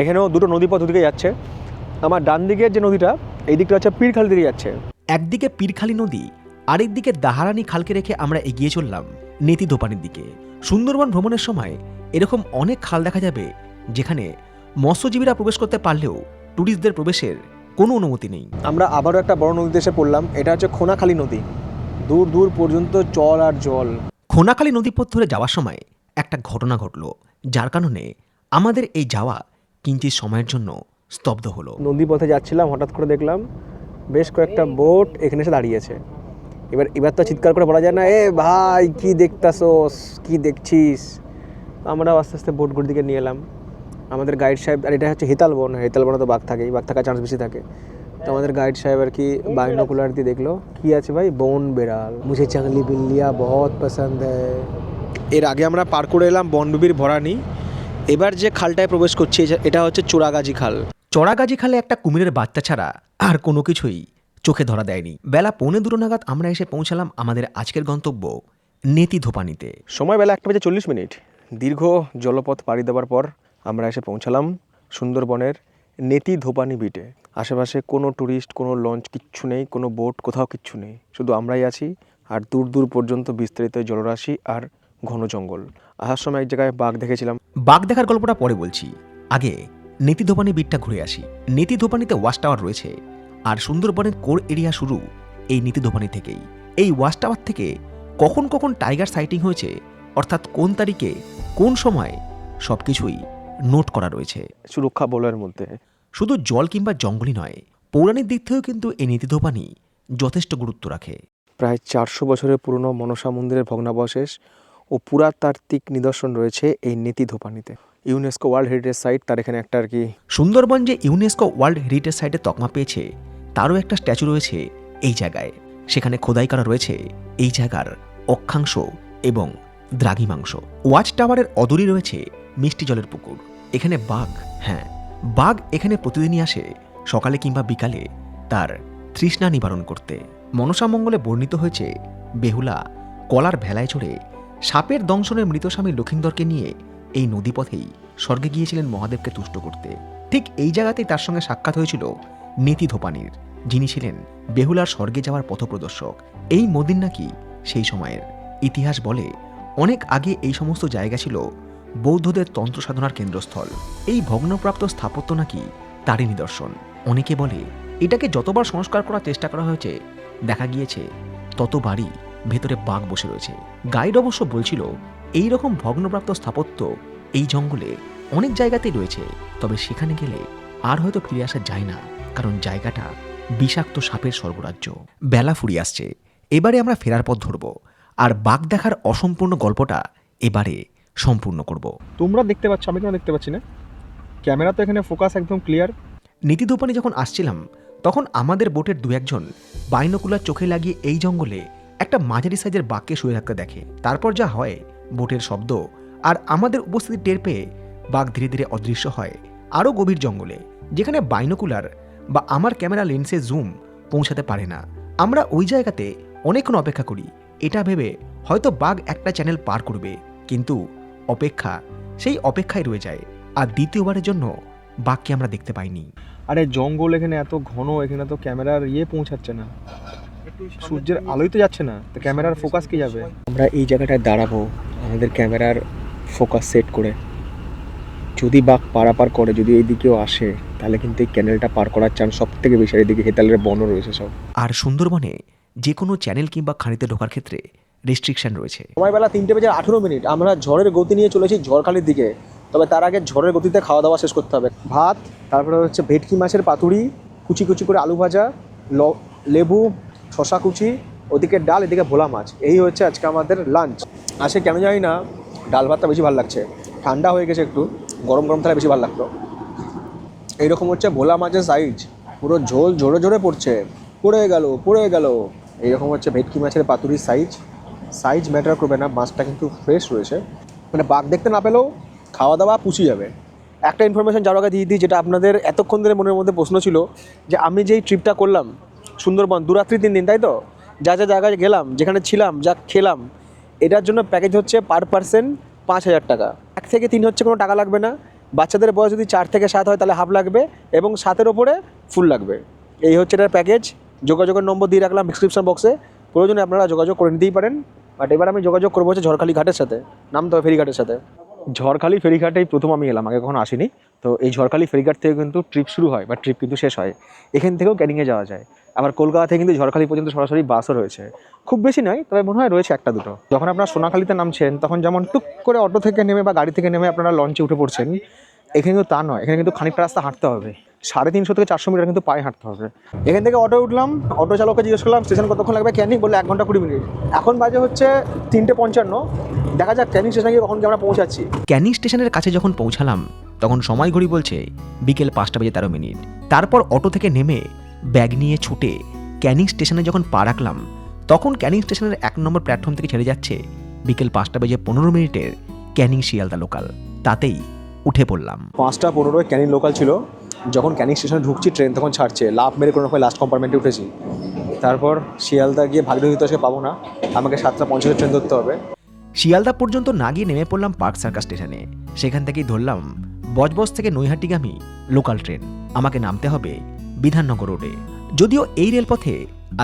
এখানেও দুটো নদীপথ দুদিকে যাচ্ছে। আমার ডান দিকের যে নদীটা, এই দিকটা হচ্ছে পীরখালি দিকে যাচ্ছে। একদিকে পীরখালি নদী, আরেকদিকে দাহারানি খালকে রেখে আমরা এগিয়ে চললাম নেতি দোপানির দিকে। সুন্দরবন ভ্রমণের সময় এরকম অনেক খাল দেখা যাবে যেখানে মৎস্যজীবীরা প্রবেশ করতে পারলেও ট্যুরিস্টদের প্রবেশের কোনো অনুমতি নেই। আমরা আবারও একটা বড় নদীতে এসে পড়লাম, এটা হচ্ছে খোনাখালী নদী। দূর দূর পর্যন্ত জল আর জল। খোনাখালী নদীপথ ধরে যাওয়ার সময় একটা ঘটনা ঘটল, যার কারণে আমাদের এই যাওয়া কিঞ্চিত সময়ের জন্য স্তব্ধ হলো। নদীপথে যাচ্ছিলাম, হঠাৎ করে দেখলাম বেশ কয়েকটা বোট এখানে এসে দাঁড়িয়েছে। এবার তো চিৎকার করে বলা যায় না, এ ভাই কি দেখতাছোস, কি দেখছিস। আমরা আস্তে আস্তে বোটগুলোর দিকে নিয়ে এলাম। আমাদের গাইড সাহেব, আর এটা হচ্ছে হিতালবন, হিতালবনে তো বাঘ থাকেই, বাঘ থাকার চান্স বেশি থাকে। তো আমাদের গাইড সাহেব আর কি বাইনোকুলার দিয়ে দেখলো, কি আছে ভাই, বন বেড়াল। মুঝে জঙ্গলি বিল্লিয়া বহুত পছন্দ হ্যায়। এর আগে আমরা পার করে এলাম বনবিবির ভরানি। এবার যে খালটায় প্রবেশ করছি এটা হচ্ছে চোরাগাজী খাল। চড়াগাজী খালে একটা কুমিরের বাচ্চা ছাড়া আর কোনো কিছুই চোখে ধরা দেয়নি। বেলা 1:45 নাগাদ আমরা এসে পৌঁছালাম আমাদের আজকের গন্তব্য নেতি ধোপানিতে। সময় বেলা 1:40। দীর্ঘ জলপথ পাড়ি দেওয়ার পর আমরা এসে পৌঁছালাম সুন্দরবনের নেতি ধোপানি বিটে। আশেপাশে কোনো ট্যুরিস্ট, কোনো লঞ্চ কিচ্ছু নেই, কোনো বোট, কোথাও কিচ্ছু নেই, শুধু আমরাই আছি। আর দূর দূর পর্যন্ত বিস্তারিত জলরাশি আর ঘন জঙ্গল। আসার সময় এক জায়গায় বাঘ দেখেছিলাম। বাঘ দেখার গল্পটা পরে বলছি, আগে নেতি ধোপানি বিটটা ঘুরে আসি। নেতি ধোপানিতে ওয়াচ টাওয়ার রয়েছে, আর সুন্দরবনের কোর এরিয়া শুরু এই নেতি ধোপানি থেকেই। এই ওয়াচ টাওয়ার থেকে কখন কখন টাইগার সাইটিং হয়েছে, অর্থাৎ কোন তারিখে কোন সময়, সবকিছুই নোট করা রয়েছে সুরক্ষা বলয়ের মধ্যে। শুধু জল কিংবা জঙ্গলই নয়, পৌরাণিক দিক থেকেও কিন্তু এই নেতি ধোপানি যথেষ্ট গুরুত্ব রাখে। প্রায় 400 বছরের পুরনো মনসা মন্দিরের ভগ্নাবশেষ ও পুরাতাত্ত্বিক নিদর্শন রয়েছে এই নেতি ধোপানিতে। ইউনেস্কো ওয়ার্ল্ড হেরিটেজ সাইট, তার এখানে একটা আর কি। সুন্দরবন যে ইউনেস্কো ওয়ার্ল্ড হেরিটেজ সাইটে তকমা পেয়েছে, তারও একটা স্ট্যাচু রয়েছে এই জায়গায়। সেখানে খোদাই করা রয়েছে এই জায়গার অক্ষাংশ এবং দ্রাঘিমাংশ। ওয়াচ টাওয়ারের অদূরে রয়েছে মিষ্টি জলের পুকুর। এখানে বাঘ, হ্যাঁ বাঘ এখানে প্রতিদিনই আসে সকালে কিংবা বিকালে তার তৃষ্ণা নিবারণ করতে। মনসামঙ্গলে বর্ণিত হয়েছে বেহুলা কলার ভেলায় চড়ে সাপের দংশনের মৃত স্বামী লক্ষিন্দরকে নিয়ে এই নদীপথেই স্বর্গে গিয়েছিলেন মহাদেবকে তুষ্ট করতে। ঠিক এই জায়গাতেই তার সঙ্গে সাক্ষাৎ হয়েছিল নেতি ধোপানির, যিনি ছিলেন বেহুলার স্বর্গে যাওয়ার পথপ্রদর্শক। এই মন্দির নাকি সেই সময়ের ইতিহাস বলে অনেক আগে এই সমস্ত জায়গা ছিল বৌদ্ধদের তন্ত্র সাধনার কেন্দ্রস্থল। এই ভগ্নপ্রাপ্ত স্থাপত্য নাকি তারই নিদর্শন। অনেকে বলে এটাকে যতবার সংস্কার করার চেষ্টা করা হয়েছে, দেখা গিয়েছে ততবারই ভেতরে বাঘ বসে রয়েছে। গাইড অবশ্য বলছিল এই রকম ভগ্নপ্রাপ্ত স্থাপত্য এই জঙ্গলে অনেক জায়গাতেই রয়েছে, তবে সেখানে গেলে আর হয়তো ফিরে আসা যায় না, কারণ জায়গাটা বিষাক্ত সাপের স্বর্গরাজ্য। বেলা ফুরিয়ে আসছে, এবারে আমরা ফেরার পথ ধরব, আর বাঘ দেখার অসম্পূর্ণ গল্পটা এবারে সম্পূর্ণ করব। তোমরা দেখতে পাচ্ছ, আমি কেন দেখতে পাচ্ছি না? ক্যামেরা তো এখানে ফোকাস একদম ক্লিয়ার। নীতিদোপানে যখন আসছিলাম তখন আমাদের বোটের দু একজন বাইনোকুলার চোখে লাগিয়ে এই জঙ্গলে একটা মাঝারি সাইজের বাঘকে শুয়ে থাকতে দেখে। তারপর যা হয়, বোটের শব্দ আর আমাদের উপস্থিতি টের পেয়ে বাঘ ধীরে ধীরে অদৃশ্য হয় আরও গভীর জঙ্গলে, যেখানে বাইনোকুলার বা আমার ক্যামেরা লেন্সে জুম পৌঁছাতে পারে না। আমরা ওই জায়গাতে অনেকক্ষণ অপেক্ষা করি, এটা ভেবে হয়তো বাঘ একটা চ্যানেল পার করবে, কিন্তু অপেক্ষা সেই অপেক্ষায় রয়ে যায়, আর দ্বিতীয়বারের জন্য বাঘকে আমরা দেখতে পাইনি। আরে জঙ্গল এখানে এত ঘন, এখানে তো ক্যামেরার পৌঁছাচ্ছে না, সূর্যের আলোই তো যাচ্ছে না, তো ক্যামেরার ফোকাস কি যাবে? আমরা এই জায়গাটায় দাঁড়াবো আমাদের ক্যামেরার ফোকাস সেট করে। যদি বাঘ পারাপার করে, যদি এই দিকেও আসে, তাহলে কিন্তু এই ক্যানেলটা পার করার চান্স সব থেকে বেশি। এদিকে হেতালের বনও রয়েছে সব। আর সুন্দরবনে যে কোনো চ্যানেল কিংবা খাঁড়িতে ঢোকার ক্ষেত্রে রেস্ট্রিকশন রয়েছে। সময়বেলা 3:18, আমরা ঝড়ের গতি নিয়ে চলেছি ঝড়খালির দিকে। তবে তার আগে ঝড়ের গতিতে খাওয়া দাওয়া শেষ করতে হবে। ভাত, তারপরে হচ্ছে ভেটকি মাছের পাতুরি, কুচি কুচি করে আলু ভাজা, লেবু, শশা কুচি, ওদিকে ডাল, এদিকে ভোলা মাছ। এই হচ্ছে আজকে আমাদের লাঞ্চ। আসে কেন জানি না ডাল ভাতটা বেশি ভালো লাগছে, ঠান্ডা হয়ে গেছে একটু, গরম গরম থাকলে বেশি ভালো লাগতো। এইরকম হচ্ছে ভোলা মাছের সাইজ, পুরো ঝোল জোরে জোরে পড়ছে, পড়ে গেল। এইরকম হচ্ছে ভেটকি মাছের পাতুরির সাইজ ম্যাটার করবে না, মাছটা কিন্তু ফ্রেশ রয়েছে। মানে বাঘ দেখতে না পেলেও খাওয়া দাওয়া পুষিয়ে যাবে। একটা ইনফরমেশন যাওয়ার আগে দিয়ে দিই, যেটা আপনাদের এতক্ষণ ধরে মনের মধ্যে প্রশ্ন ছিল, যে আমি যেই ট্রিপটা করলাম সুন্দরবন 2 রাত্রি 3 দিন, তাই তো, যা যা জায়গায় গেলাম, যেখানে ছিলাম, যা খেলাম, এটার জন্য প্যাকেজ হচ্ছে পার পার্সন 5,000 টাকা। 1 থেকে 3 হচ্ছে কোনো টাকা লাগবে না, বাচ্চাদের বয়স যদি 4 থেকে 7 হয় তাহলে হাফ লাগবে, এবং 7-এর ওপরে ফুল লাগবে। এই হচ্ছে এটার প্যাকেজ। যোগাযোগের নম্বর দিয়ে রাখলাম ডিসক্রিপশন বক্সে, প্রয়োজনে আপনারা যোগাযোগ করে নিতেই পারেন। বাট এবার আমি যোগাযোগ করবো হচ্ছে ঝড়খালি ঘাটের সাথে, নামতে হবে ফেরিঘাটের সাথে। ঝড়খালি ফেরিঘাটেই প্রথম আমি এলাম, আগে কখনো আসিনি। তো এই ঝড়খালি ফেরিঘাট থেকে কিন্তু ট্রিপ শুরু হয়, বা ট্রিপ কিন্তু শেষ হয়। এখান থেকেও ক্যানিংয়ে যাওয়া যায়। আবার কলকাতা থেকে কিন্তু ঝড়খালি পর্যন্ত সরাসরি বাসও রয়েছে, খুব বেশি নয়, তবে মনে হয় রয়েছে 1-2। যখন আপনারা সোনাখালিতে নামছেন, তখন যেমন টুক করে অটো থেকে নেমে বা গাড়ি থেকে নেমে আপনারা লঞ্চে উঠে পড়ছেন, এখানে কিন্তু তা নয়। এখানে কিন্তু খানিকটা রাস্তা হাঁটতে হবে, 350 থেকে 400 মিটার কিন্তু পায়ে হাঁটতে হবে। এখান থেকে অটো উঠলাম, অটো চালককে জিজ্ঞেস করলাম স্টেশন কতক্ষণ লাগবে ক্যানিং, বললে 1 ঘন্টা 20 মিনিট। এখন বাজে হচ্ছে 3:55, দেখা যাক ক্যানিং স্টেশনে গিয়ে কখন আমরা পৌঁছাচ্ছি। ক্যানিং স্টেশনের কাছে যখন পৌঁছালাম তখন সময় ঘড়ি বলছে বিকেল 5:13। তারপর অটো থেকে নেমে ব্যাগ নিয়ে ছুটে ক্যানিং স্টেশনে যখন পা রাখলাম, তখন ক্যানিং স্টেশনের 1 নম্বর প্ল্যাটফর্ম থেকে ছেড়ে যাচ্ছে বিকেল 5:15 ক্যানিং শিয়ালদা লোকাল। তাতেই উঠে পড়লাম। 5:15 ক্যানিং লোকাল ছিল। যখন ক্যানিং স্টেশনে ঢুকছি, ট্রেন তখন ছাড়ছে, লাভ মেরে কোনো রকম লাস্ট কম্পার্টমেন্টে উঠেছি। তারপর শিয়ালদা গিয়ে ভাগীরথী আজকে পাবো না, আমাকে 7:50 ট্রেন ধরতে হবে। শিয়ালদা পর্যন্ত না গিয়ে নেমে পড়লাম পার্ক সার্কাস স্টেশনে। সেখান থেকেই ধরলাম বজবজ থেকে নৈহাটিগামী লোকাল ট্রেন। আমাকে নামতে হবে বিধাননগর রোডে। যদিও এই রেলপথে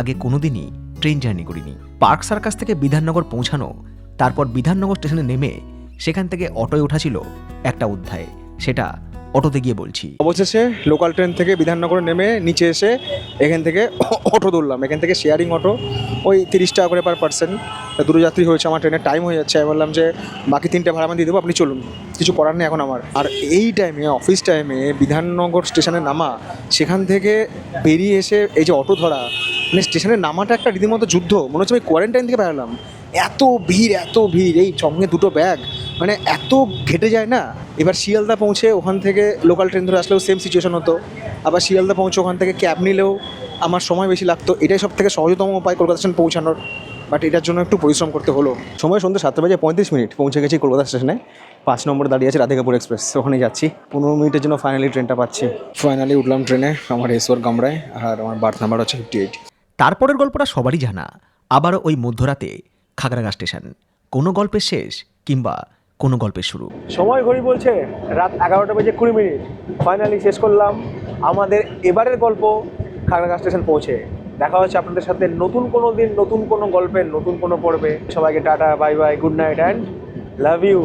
আগে কোনোদিনই ট্রেন জার্নি করিনি। পার্ক সার্কাস থেকে বিধাননগর পৌঁছানো, তারপর বিধাননগর স্টেশনে নেমে সেখান থেকে অটোয় ওঠা ছিল একটা অধ্যায়, সেটা অটোতে গিয়ে বলছি। অবশেষে লোকাল ট্রেন থেকে বিধাননগরে নেমে নিচে এসে এখান থেকে অটো ধরলাম। এখান থেকে শেয়ারিং অটো, ওই 30 টাকা করে পার পার্সন। দুটো যাত্রী হয়েছে, আমার ট্রেনের টাইম হয়ে যাচ্ছে। আমি বললাম যে বাকি 3টে ভাড়া আমি দিয়ে দেবো, আপনি চলুন, কিছু করার নেই এখন আমার। আর এই টাইমে, অফিস টাইমে বিধাননগর স্টেশনে নামা, সেখান থেকে বেরিয়ে এসে এই যে অটো ধরা, মানে স্টেশনে নামাটা একটা রীতিমতো যুদ্ধ। মনে হচ্ছে আমি কোয়ারেন্টাইন থেকে বেরোলাম। এত ভিড়, এই সঙ্গে 2টো ব্যাগ, মানে এত ঘেটে যায় না। এবার শিয়ালদা পৌঁছে ওখান থেকে লোকাল ট্রেন ধরে আসলেও সেম সিচুয়েশন হতো। আবার শিয়ালদা পৌঁছে ওখান থেকে ক্যাব নিলেও আমার সময় বেশি লাগতো। এটাই সব থেকে সহজতম উপায় কলকাতা স্টেশন পৌঁছানোর, বাট এটার জন্য একটু পরিশ্রম করতে হলো। সময় সন্ধ্যে 7:35 পৌঁছে গেছি কলকাতা স্টেশনে। 5 নম্বরে দাঁড়িয়ে আছে রাধিকাপুর এক্সপ্রেস, ওখানে যাচ্ছি। 15 মিনিটের জন্য ফাইনালি ট্রেনটা পাচ্ছি। ফাইনালি উঠলাম ট্রেনে, আমার এসওর গামরায়, আর আমার বার্থ নাম্বার হচ্ছে 58। তারপরের গল্পটা সবারই জানা, আবারও ওই মধ্যরাতে খাগড়াগা স্টেশন। কোনো গল্পের শেষ কিংবা কোনো গল্পের শুরু। সময় ঘড়ি বলছে রাত 11:20। ফাইনালি শেষ করলাম আমাদের এবারের গল্প খাগড়াগা স্টেশন পৌঁছে। দেখা হচ্ছে আপনাদের সাথে নতুন কোনো দিন, নতুন কোনো গল্পের নতুন কোনো পর্বে। সবাইকে tata, bye bye, good night and love you.